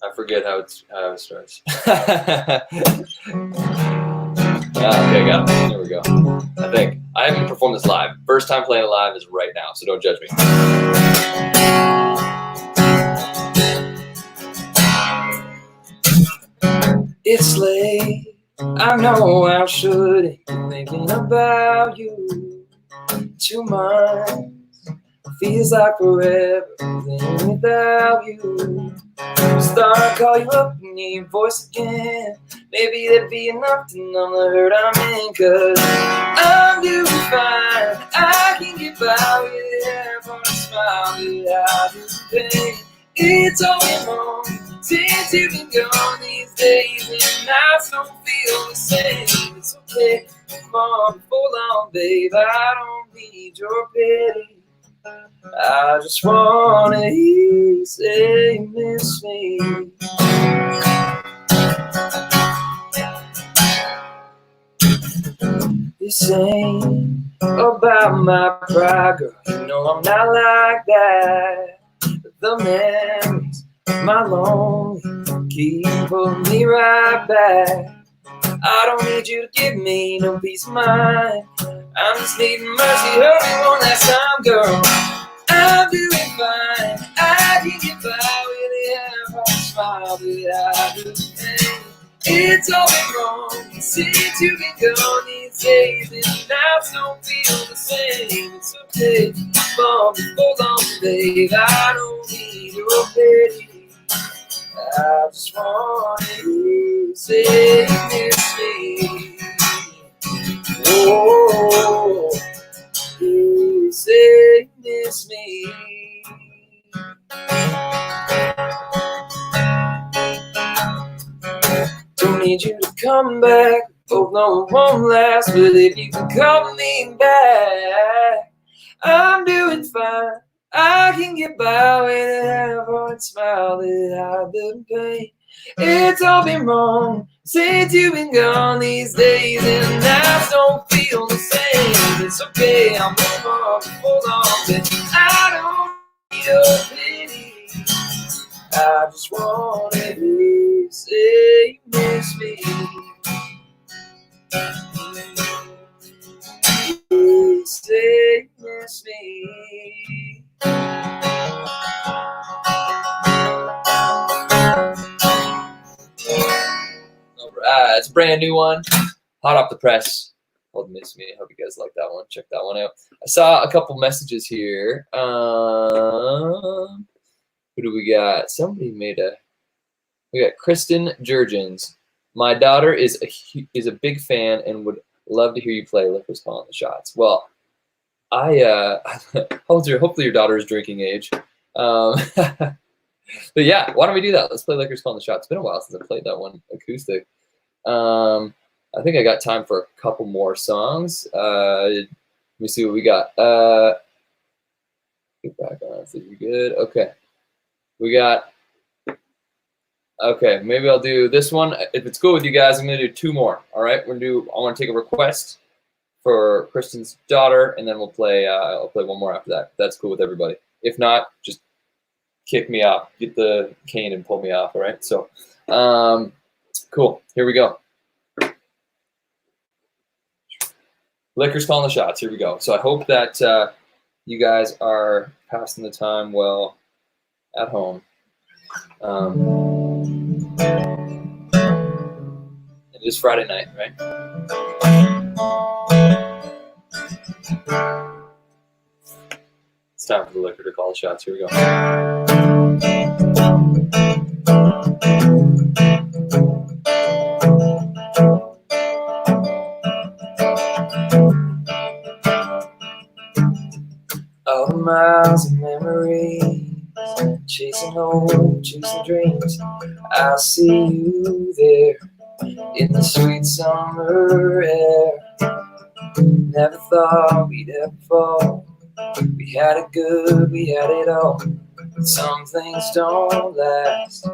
I forget how it starts. Okay, got it. There we go. I think I haven't performed this live. First time playing it live is right now, so don't judge me. It's late. I know I shouldn't be thinking about you too much. Feels like forever living without you. Start call you up and hear your voice again. Maybe that'd be enough to numb the hurt I'm in. Cause I'm doing fine. I can get by with it. For a smile without this pain. It's all been wrong since you've been gone these days, and I don't feel the same. It's okay, come on, hold on, babe. I don't need your pity. I just wanna hear you say miss me. This ain't about my pride, girl. You know I'm not like that. But the memories of my lonely keep pulling me right back. I don't need you to give me no peace of mind. I'm just needing mercy. Help me one last time, girl. I'm doing fine. I can get by with it. I smile without the pain. It's all been wrong since you've been gone these days, and I don't feel the same. It's okay, come on, hold on, babe. I don't need your pity. I just want you to say miss me. Oh, you say miss me. Don't need you to come back. Hope no it won't last, but if you can come me back, I'm doing fine. I can get by with a half-hearted smile that hide the pain. It's all been wrong since you've been gone these days, and I don't feel the same. It's okay, I'll move on, hold on, but I don't need your pity. I just want to hear you say you miss me. You say you miss me. Alright, it's a brand new one. Hot off the press. Called Miss Me. I hope you guys like that one. Check that one out. I saw a couple messages here. Who do we got? Somebody made we got Kristen Jurgens. My daughter is a big fan and would love to hear you play Liquor's Calling the Shots. Well, hopefully your daughter is drinking age. But yeah, why don't we do that? Let's play Liquor's Calling the Shots. It's been a while since I played that one acoustic. I think I got time for a couple more songs. Let me see what we got. Get back on. Is we good? Okay. We got, okay, maybe I'll do this one. If it's cool with you guys, I'm going to do 2 more, all right? I want to take a request for Kristen's daughter, and then we'll play, I'll play one more after that. If that's cool with everybody. If not, just kick me off. Get the cane and pull me off, all right? So Cool. Here we go. Liquor's calling the shots. Here we go. So I hope that you guys are passing the time well at home. It is Friday night, right? It's time for the liquor to call the shots. Here we go. All the miles of memories, chasing home, chasing dreams. I see you there in the sweet summer air. Never thought we'd ever fall. We had it good, we had it all. But some things don't last,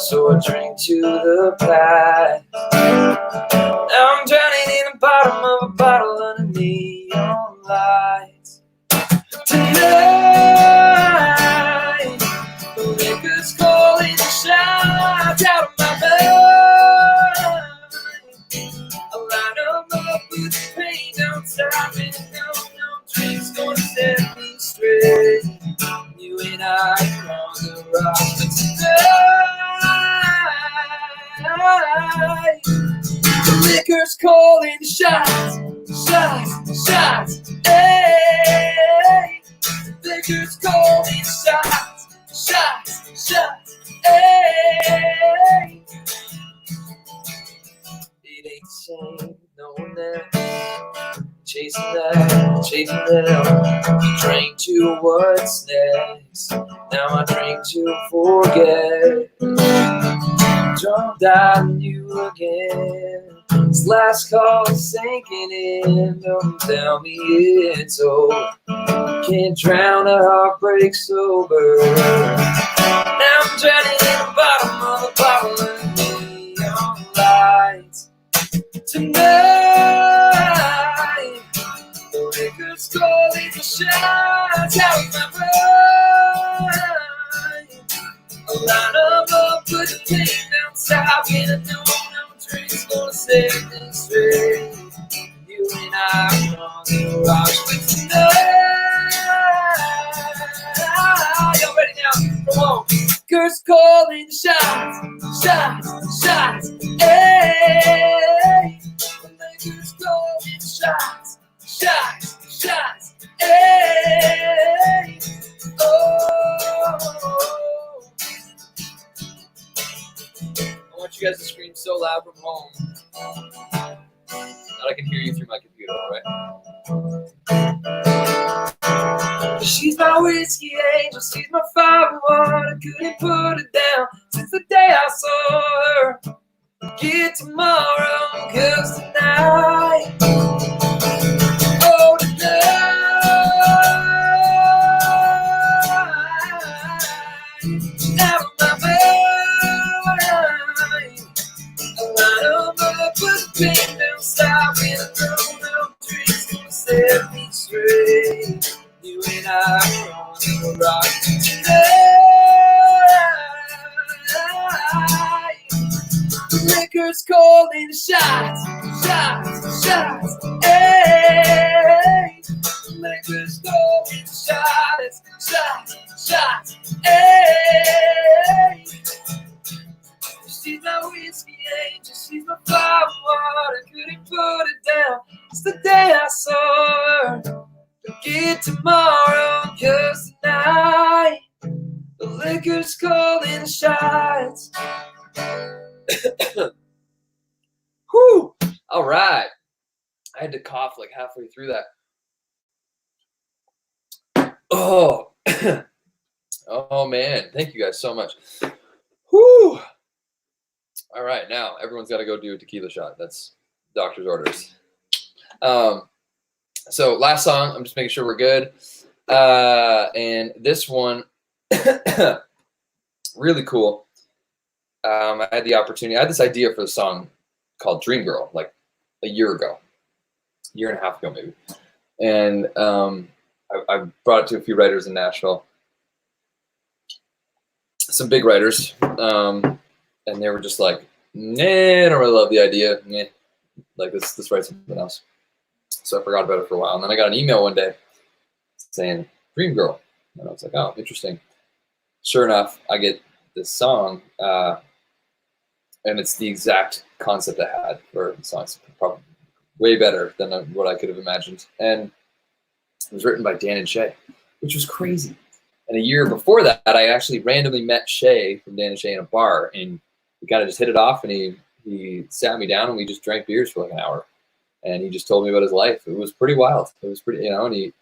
so I drink to the past. Now I'm drowning in the bottom of a bottle under neon lights. Tonight, the liquor's calling the shots out of my mind. I line them up with the pain, don't stop it, no drink's gonna set me straight. You and I are on the rock, but tonight, the liquor's calling the shots, shots, shots, hey. Liquor's calling the shots, shots, shots, hey. It ain't the same, no one else. Chasing them. Drink to what's next. Now I drink to forget. Drunk on you again. This last call is sinking in. Don't tell me it's over. Can't drown a heartbreak sober. Now I'm drowning in the bottom of the bottle and neon lights. Tonight, the liquor's calling the shots out of my mind. I line them up, put the pain down, stop it. I know no drink's gonna set me straight. You and I are on the rocks, but tonight, y'all ready now? Come on. Liquor's calling the shots, shots, shots, hey. The liquor's calling the shots, shots, shots, hey. Oh. I want you guys to scream so loud from home that I can hear you through my computer, all right? She's my whiskey angel, she's my fire water, I couldn't put it down since the day I saw her. Get tomorrow, 'cause tonight, oh tonight, out of my mind, I line them up, put the pain down, stop it, I know no drink's gonna set me straight. You and I are on the rock tonight. The liquor's calling the shots, shots, shots, hey. The liquor's calling the shots, shots, shots, hey. She's my whiskey angel, she's my fire water, couldn't put it down. It's the day I saw her. Forget tomorrow, 'cause tonight, the liquor's calling the shots. Whew! All right. I had to cough like halfway through that. Oh, oh man. Thank you guys so much. Whew! All right. Now everyone's got to go do a tequila shot. That's doctor's orders. So last song, I'm just making sure we're good. And this one, really cool. I had the opportunity. I had this idea for the song called Dream Girl, like a year ago, year and a half ago maybe. And I brought it to a few writers in Nashville, some big writers, and they were just like, nah, I don't really love the idea. Nah, like let's write something else. So I forgot about it for a while. And then I got an email one day saying Dream Girl. And I was like, oh, interesting. Sure enough, I get this song, and it's the exact concept I had for the song. It's probably way better than what I could have imagined. And it was written by Dan and Shay, which was crazy. And a year before that, I actually randomly met Shay from Dan and Shay in a bar, and we kind of just hit it off, and he sat me down and we just drank beers for like an hour. And he just told me about his life. It was pretty wild. It was pretty, and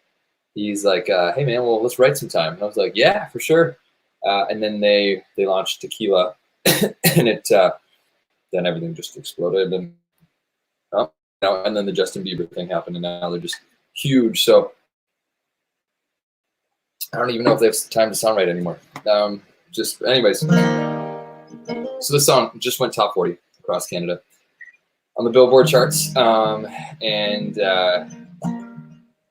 he's like, hey man, well, let's write some time. And I was like, yeah, for sure. And then they launched Tequila, and it then everything just exploded, and and then the Justin Bieber thing happened, and now they're just huge. So I don't even know if they have time to songwrite anymore. Anyways, so this song just went top 40 across Canada on the Billboard charts, and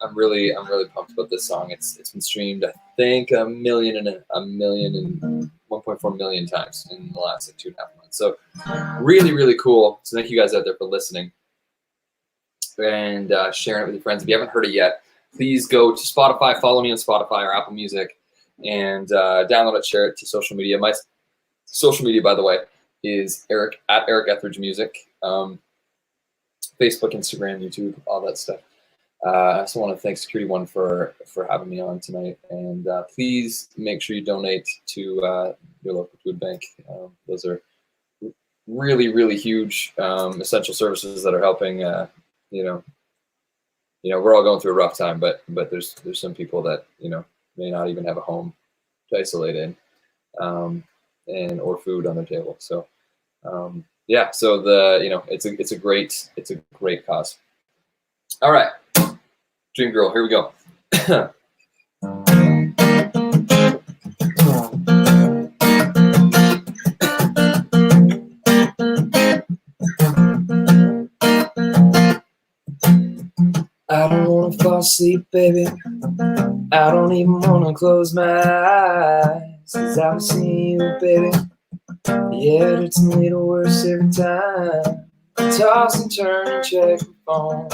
I'm really pumped about this song. It's been streamed, I think, 1.4 million times in the last like 2.5 months. So really cool. So thank you guys out there for listening and sharing it with your friends. If you haven't heard it yet, please go to Spotify, follow me on Spotify or Apple Music, and download it, share it to social media. My social media, by the way, is Eric Ethridge Music, Facebook, Instagram, YouTube, all that stuff. I also want to thank Security One for having me on tonight, and please make sure you donate to your local food bank. Those are really huge essential services that are helping. We're all going through a rough time, but there's some people that may not even have a home to isolate in, and or food on their table. So yeah, so it's a great cause. All right, Dream Girl, here we go. I don't wanna fall asleep, baby. I don't even wanna close my eyes, 'cause I was seeing you, baby. Yeah, it's a little worse every time. I toss and turn and check the phone.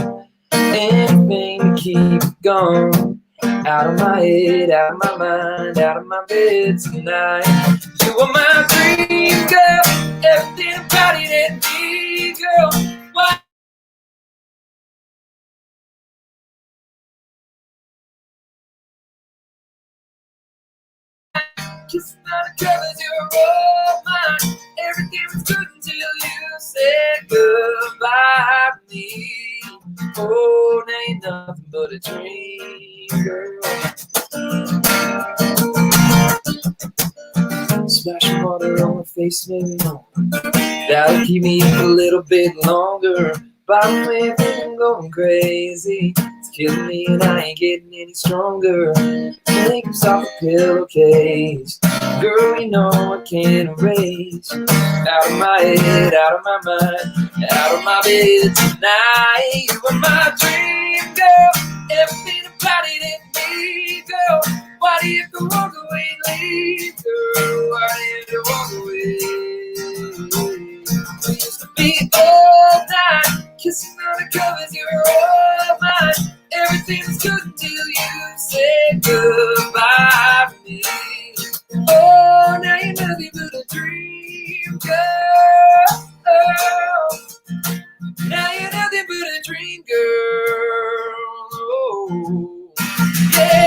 Anything to keep going. Out of my head, out of my mind, out of my bed tonight. You are my dream girl, everything about it and me, girl. Why? Kissing on the covers, you're all mine. Everything was good until you said goodbye to me. Oh, now you're nothing but a dream, girl. Splashing water on my face, maybe. That'll keep me up a little bit longer. Bottom way, I'm going crazy. It's killing me and I ain't getting any stronger. Make him soft a pillowcase. Girl, you know I can't erase. Out of my head, out of my mind, out of my bed tonight. You are my dream girl, everything about it in me, girl. Why do you have to walk away and leave, girl? Why do you have to walk away? We used to be all night, kissing on the covers, you're all mine. Everything was good until you said goodbye to me. Oh, now you're nothing but a dream girl. Oh, now you're nothing but a dream girl. Oh, yeah.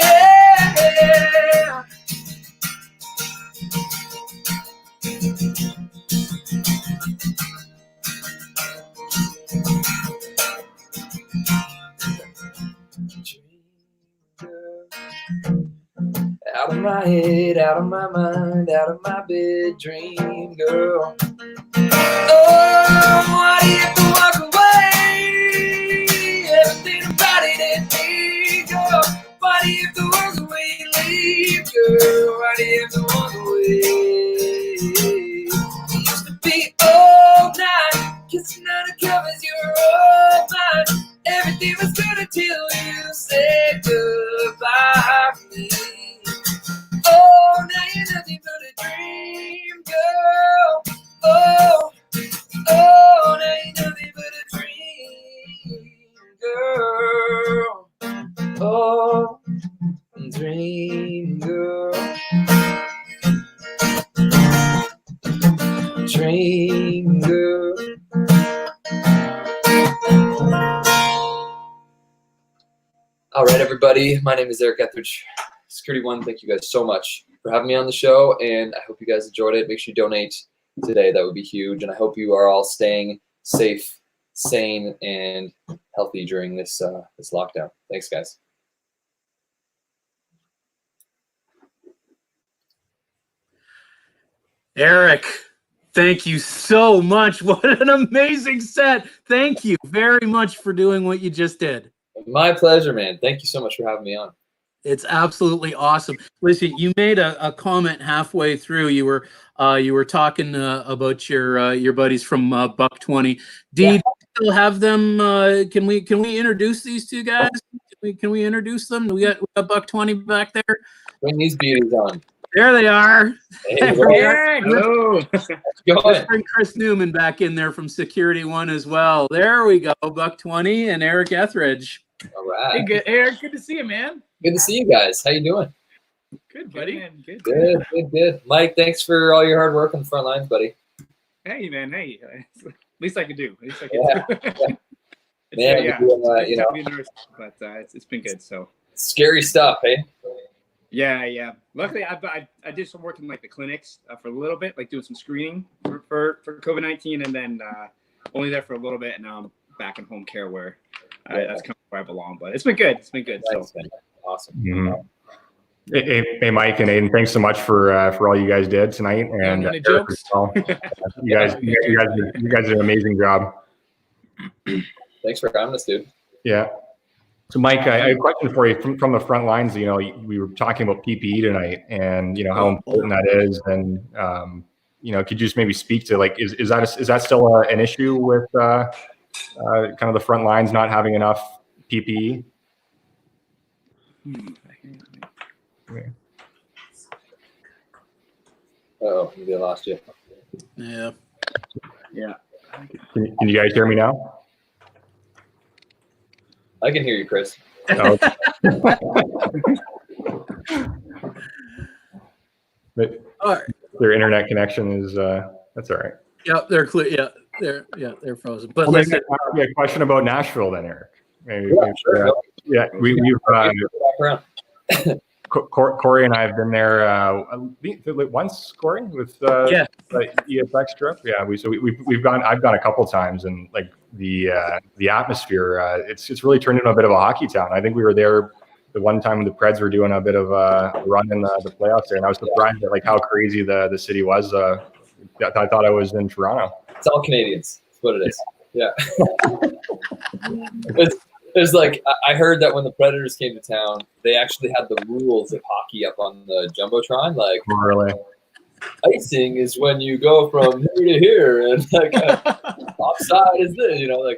Out of my head, out of my mind, out of my bed, dream girl. Oh, why do you have to walk away? Everything about it ain't me, girl. Why do you have to walk away and leave, girl? Why do you have to walk away? We used to be all night, kissing on the covers, you're all mine. Everything was good until you said goodbye to me. Oh, now you're nothing but a dream girl. Oh, stranger. All right, everybody. My name is Eric Ethridge, Security One. Thank you guys so much for having me on the show, and I hope you guys enjoyed it. Make sure you donate today. That would be huge, and I hope you are all staying safe, sane, and healthy during this this lockdown. Thanks, guys. Eric, thank you so much. What an amazing set. Thank you very much for doing what you just did. My pleasure, man. Thank you so much for having me on. It's absolutely awesome. Listen, you made a comment halfway through. You were talking about your buddies from Buck 20. Do you still have them? Can we introduce these two guys? Can we introduce them? We got Buck 20 back there. Bring these beauties on. There they are. Hey, Hello. Let's bring Chris Newman back in there from Security One as well. There we go. Buck 20 and Eric Etheridge. All right. Hey, good, Eric. Good to see you, man. Good to see you guys. How you doing? Good, buddy. Good. Good. Mike, thanks for all your hard work on the front lines, buddy. Hey, man. Hey. Least I could do. Least I could do. Man, yeah. you know, But it's been good. So scary stuff, hey? Yeah. Luckily, I did some work in like the clinics for a little bit, like doing some screening for COVID-19, and then only there for a little bit, and now I'm back in home care where that's kind of where I belong. But it's been good. It's been good. Nice, So awesome. Mm-hmm. Hey, Mike and Aiden, thanks so much for all you guys did tonight, and any jokes? well. you guys did an amazing job. Thanks for having us, dude. Yeah. So, Mike, I have a question for you from the front lines. You know, we were talking about PPE tonight, and you know how important that is, and you know, could you just maybe speak to like, is that still an issue with kind of the front lines not having enough PPE? Oh, maybe I lost you. Yeah. Can you guys hear me now? I can hear you, Chris. No. But All right. their internet connection is that's all right. Yeah, they're clear. They're frozen. But Well, maybe listen, a question about Nashville then, Eric. Maybe, Sure. we've Background. Corey and I have been there once. Corey with EFX trip. Yeah, we've gone. I've gone a couple times, and like the atmosphere, it's really turned into a bit of a hockey town. I think we were there the one time when the Preds were doing a bit of a run in the playoffs there, and I was surprised at like how crazy the city was. I thought I was in Toronto. It's all Canadians. That's what it is. Yeah. There's like, I heard that when the Predators came to town, they actually had the rules of hockey up on the Jumbotron. Like, Really? icing is when you go from here to here, and like offside is this, you know,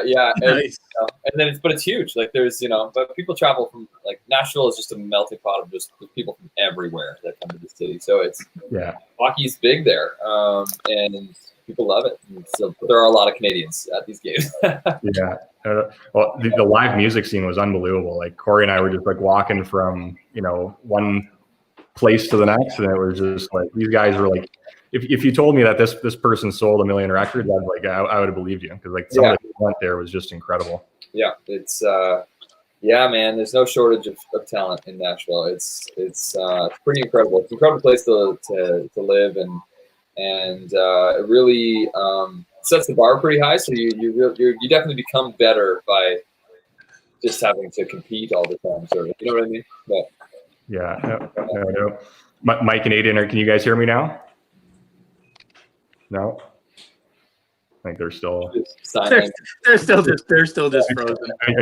yeah. And, nice. and then it's huge. Like there's, you know, but people travel from like Nashville is just a melting pot of just people from everywhere that come to the city. So it's hockey's big there, and people love it. And so there are a lot of Canadians at these games. Yeah. Well, the live music scene was unbelievable. Like Corey and I were just like walking from, you know, one place to the next, and it was just like these guys were like, if you told me that this person sold 1 million records, I'd like I would have believed you, because like some of the talent there was just incredible. Yeah, it's man. There's no shortage of talent in Nashville. It's pretty incredible. It's an incredible place to live, and it really sets the bar pretty high. So you definitely become better by just having to compete all the time. Sort of, you know what I mean? But no. Mike and Aiden, can you guys hear me now? No. I think they're still. They're still just frozen. I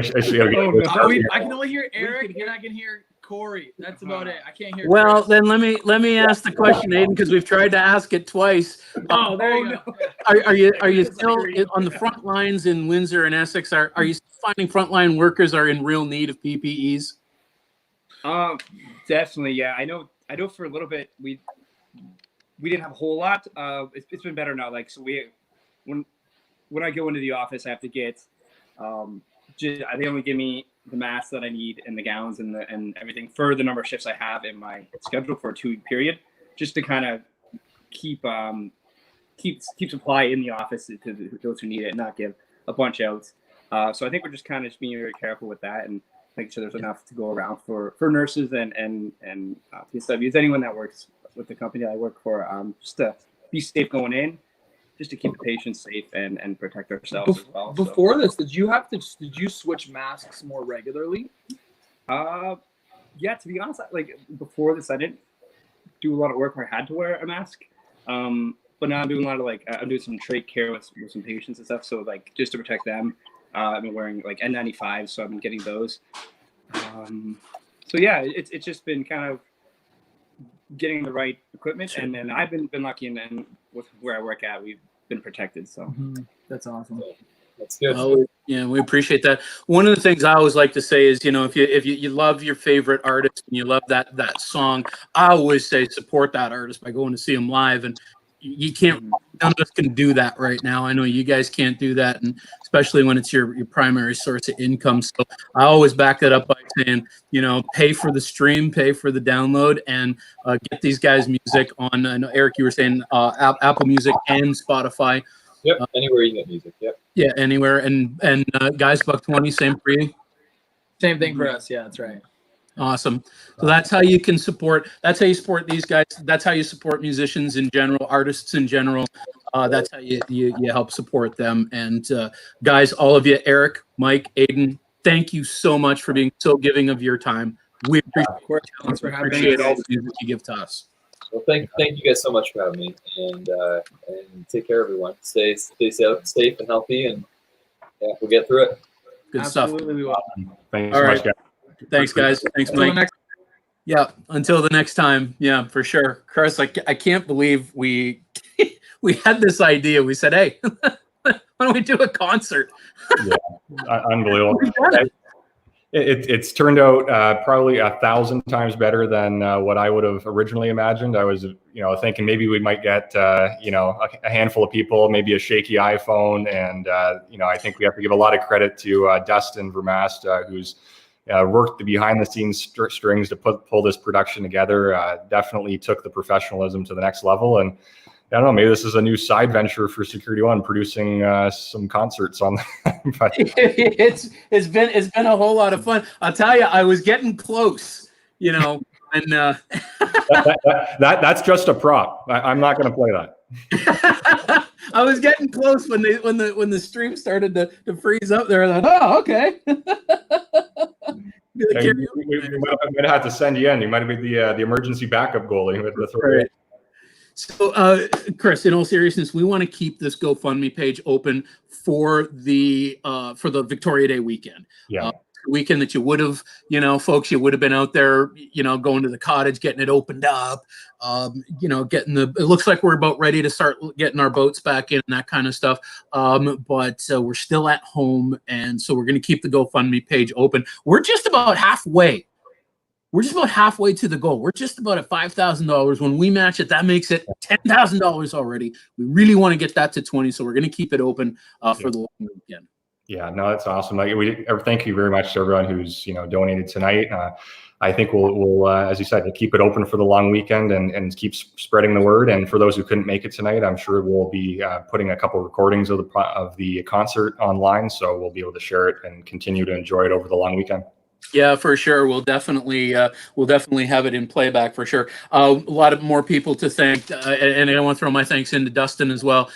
can only hear Eric, and I can hear Corey. That's about it. I can't hear. Well, Chris. then let me ask the question, Aiden, because we've tried to ask it twice. Oh, there you go. Are you still on the front lines in Windsor and Essex? Are you finding frontline workers are in real need of PPEs? Definitely, yeah. I know for a little bit we didn't have a whole lot. It's been better now. Like, so when I go into the office, I have to get they only give me the masks that I need and the gowns and everything for the number of shifts I have in my schedule for a 2-week period, just to kind of keep supply in the office to those who need it, and not give a bunch out. So I think we're just kind of being very careful with that and making sure there's enough to go around for nurses and PSWs, anyone that works with the company that I work for, just to be safe going in, just to keep the patients safe and protect ourselves as well. Before this, did you switch masks more regularly? Yeah, to be honest, like before this, I didn't do a lot of work where I had to wear a mask. But now I'm doing a lot of I'm doing some trach care with some patients and stuff. So like just to protect them, I've been wearing like N95, so I've been getting those. So yeah, it's just been kind of getting the right equipment, and then I've been lucky, and then with where I work at, we've been protected. So That's awesome. That's good. Oh, yeah, we appreciate that. One of the things I always like to say is, if you love your favorite artist and you love that song, I always say support that artist by going to see them live. And you can't, none of us can do that right now. I know you guys can't do that, and especially when it's your primary source of income. So I always back that up by saying, pay for the stream, pay for the download, and get these guys music on. I know, Eric, you were saying Apple Music and Spotify. Yep, anywhere you get music. Yep. Yeah, anywhere. And guys, $120, same for you. Same thing for us. Yeah, that's right. Awesome. So that's how you can support. That's how you support these guys. That's how you support musicians in general, artists in general. That's how you help support them. And guys, all of you, Eric, Mike, Aiden, thank you so much for being so giving of your time. We appreciate all the music you give to us. Well, thank you guys so much for having me, and take care, everyone. Stay safe and healthy, and yeah, we'll get through it. Good Absolutely, stuff. we will. Thanks All so right. much, guys. Thanks, guys. Thanks, Mike. Yeah, until the next time. Yeah, for sure. Chris, I can't believe we had this idea. We said, hey, why don't we do a concert? Yeah, unbelievable. It's turned out probably 1,000 times better than what I would have originally imagined. I was, thinking maybe we might get, a handful of people, maybe a shaky iPhone, and I think we have to give a lot of credit to Dustin Vermast, who's worked the behind the scenes strings to pull this production together. Definitely took the professionalism to the next level, and I don't know, maybe this is a new side venture for Security One, producing some concerts on. But it's been a whole lot of fun. I'll tell you, I was getting close, and that's just a prop. I'm not going to play that. I was getting close when the stream started to freeze up there. I thought, oh, okay. We might have to send you in. You might be the emergency backup goalie with the throw. Right. So, Chris, in all seriousness, we want to keep this GoFundMe page open for the Victoria Day weekend. Yeah. Weekend that you would have, folks, you would have been out there, going to the cottage, getting it opened up, it looks like we're about ready to start getting our boats back in and that kind of stuff. But we're still at home. And so we're going to keep the GoFundMe page open. We're just about halfway. We're just about halfway to the goal. We're just about at $5,000. When we match it, that makes it $10,000 already. We really want to get that to 20. So we're going to keep it open for the long weekend. Yeah, no, that's awesome. Thank you very much to everyone who's donated tonight. I think we'll as you said, we'll keep it open for the long weekend and keep spreading the word. And for those who couldn't make it tonight, I'm sure we'll be putting a couple recordings of the concert online, so we'll be able to share it and continue to enjoy it over the long weekend. Yeah, for sure. We'll definitely have it in playback for sure. A lot of more people to thank, and I want to throw my thanks into Dustin as well.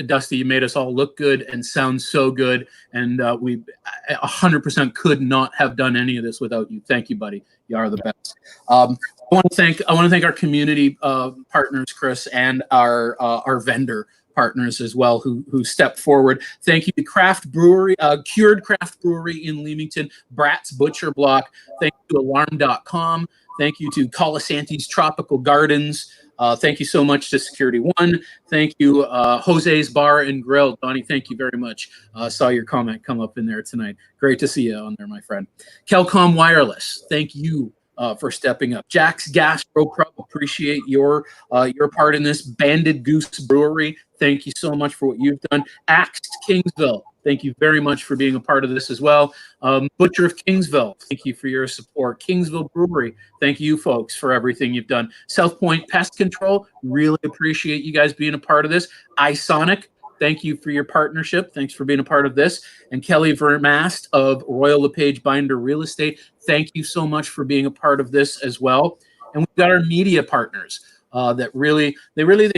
Dusty, you made us all look good and sound so good, and we 100% could not have done any of this without you. Thank you, buddy. You are the best. I want to thank our community partners, Chris, and our vendor partners as well who stepped forward. Thank you to Craft Brewery, Cured Craft Brewery in Leamington, Brat's Butcher Block. Thank you to Alarm.com. Thank you to Colasanti's Tropical Gardens. Thank you so much to Security One. Thank you, Jose's Bar and Grill. Donnie, thank you very much. Saw your comment come up in there tonight. Great to see you on there, my friend. Kelcom Wireless, thank you for stepping up. Jack's Gastro Club, appreciate your part in this. Banded Goose Brewery, thank you so much for what you've done. Axed Kingsville, thank you very much for being a part of this as well. Butcher of Kingsville, thank you for your support. Kingsville Brewery, thank you folks for everything you've done. South Point Pest Control, really appreciate you guys being a part of this. iSonic, thank you for your partnership. Thanks for being a part of this. And Kelly Vermast of Royal LePage Binder Real Estate, thank you so much for being a part of this as well. And we've got our media partners that really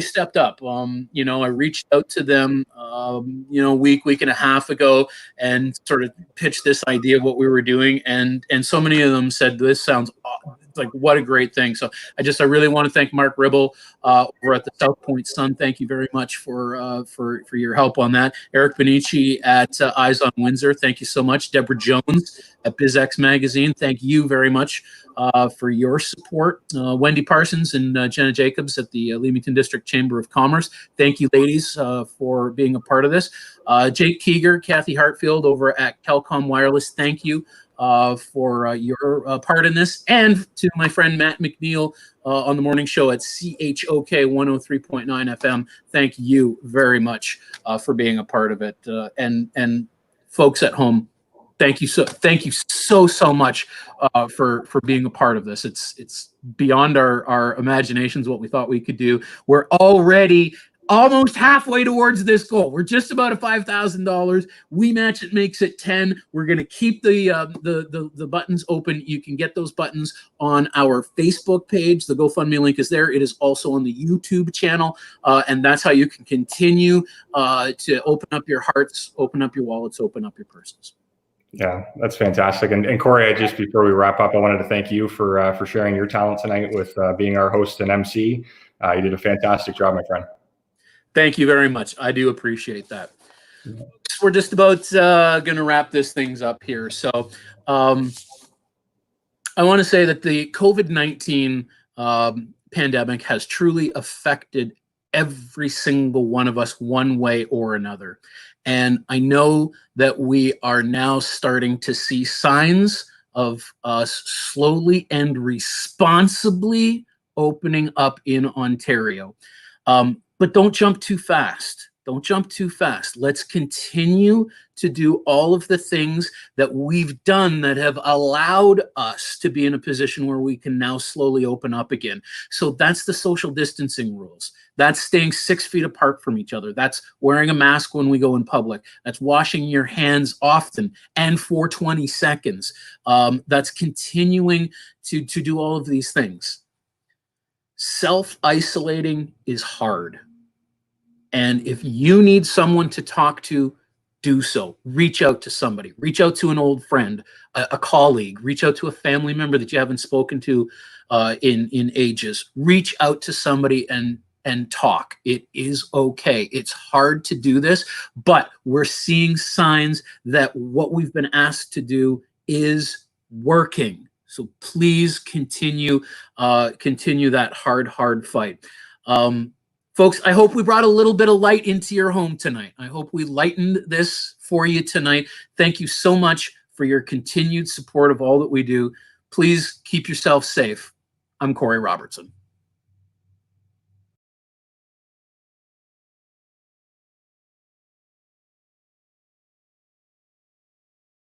stepped up. You know, I reached out to them, you know, week and a half ago and sort of pitched this idea of what we were doing. And so many of them said, this sounds like what a great thing. So I really want to thank Mark Ribble over at the South Point Sun. Thank you very much for your help on that. Eric Benici at Eyes on Windsor. Thank you so much. Deborah Jones at BizX Magazine. Thank you very much for your support. Wendy Parsons and Jenna Jacobs at the Leamington District Chamber of Commerce. Thank you, ladies, for being a part of this. Jake Keeger, Kathy Hartfield over at Telcom Wireless. Thank you for your part in this. And to my friend Matt McNeil on the morning show at CHOK 103.9 FM. Thank you very much for being a part of it. And folks at home, thank you so much for being a part of this. It's beyond our imaginations what we thought we could do. We're already almost halfway towards this goal. We're just about at $5,000. We match it makes it 10. We're going to keep the buttons open. You can get those buttons on our Facebook page. The GoFundMe link is there. It is also on the YouTube channel, and that's how you can continue to open up your hearts, open up your wallets, open up your purses. Yeah, that's fantastic. And Corey, just before we wrap up, I wanted to thank you for sharing your talent tonight with being our host and MC. You did a fantastic job, my friend. Thank you very much. I do appreciate that. We're just about going to wrap this things up here. So I want to say that the COVID-19 pandemic has truly affected every single one of us one way or another. And I know that we are now starting to see signs of us slowly and responsibly opening up in Ontario. But don't jump too fast. Don't jump too fast. Let's continue to do all of the things that we've done that have allowed us to be in a position where we can now slowly open up again. So that's the social distancing rules. That's staying 6 feet apart from each other. That's wearing a mask when we go in public. That's washing your hands often and for 20 seconds. That's continuing to do all of these things. Self-isolating is hard. And if you need someone to talk to, do so. Reach out to somebody. Reach out to an old friend, a colleague. Reach out to a family member that you haven't spoken to in ages. Reach out to somebody and talk. It is okay. It's hard to do this, but we're seeing signs that what we've been asked to do is working. So please continue that hard fight. Folks, I hope we brought a little bit of light into your home tonight. I hope we lightened this for you tonight. Thank you so much for your continued support of all that we do. Please keep yourself safe. I'm Corey Robertson.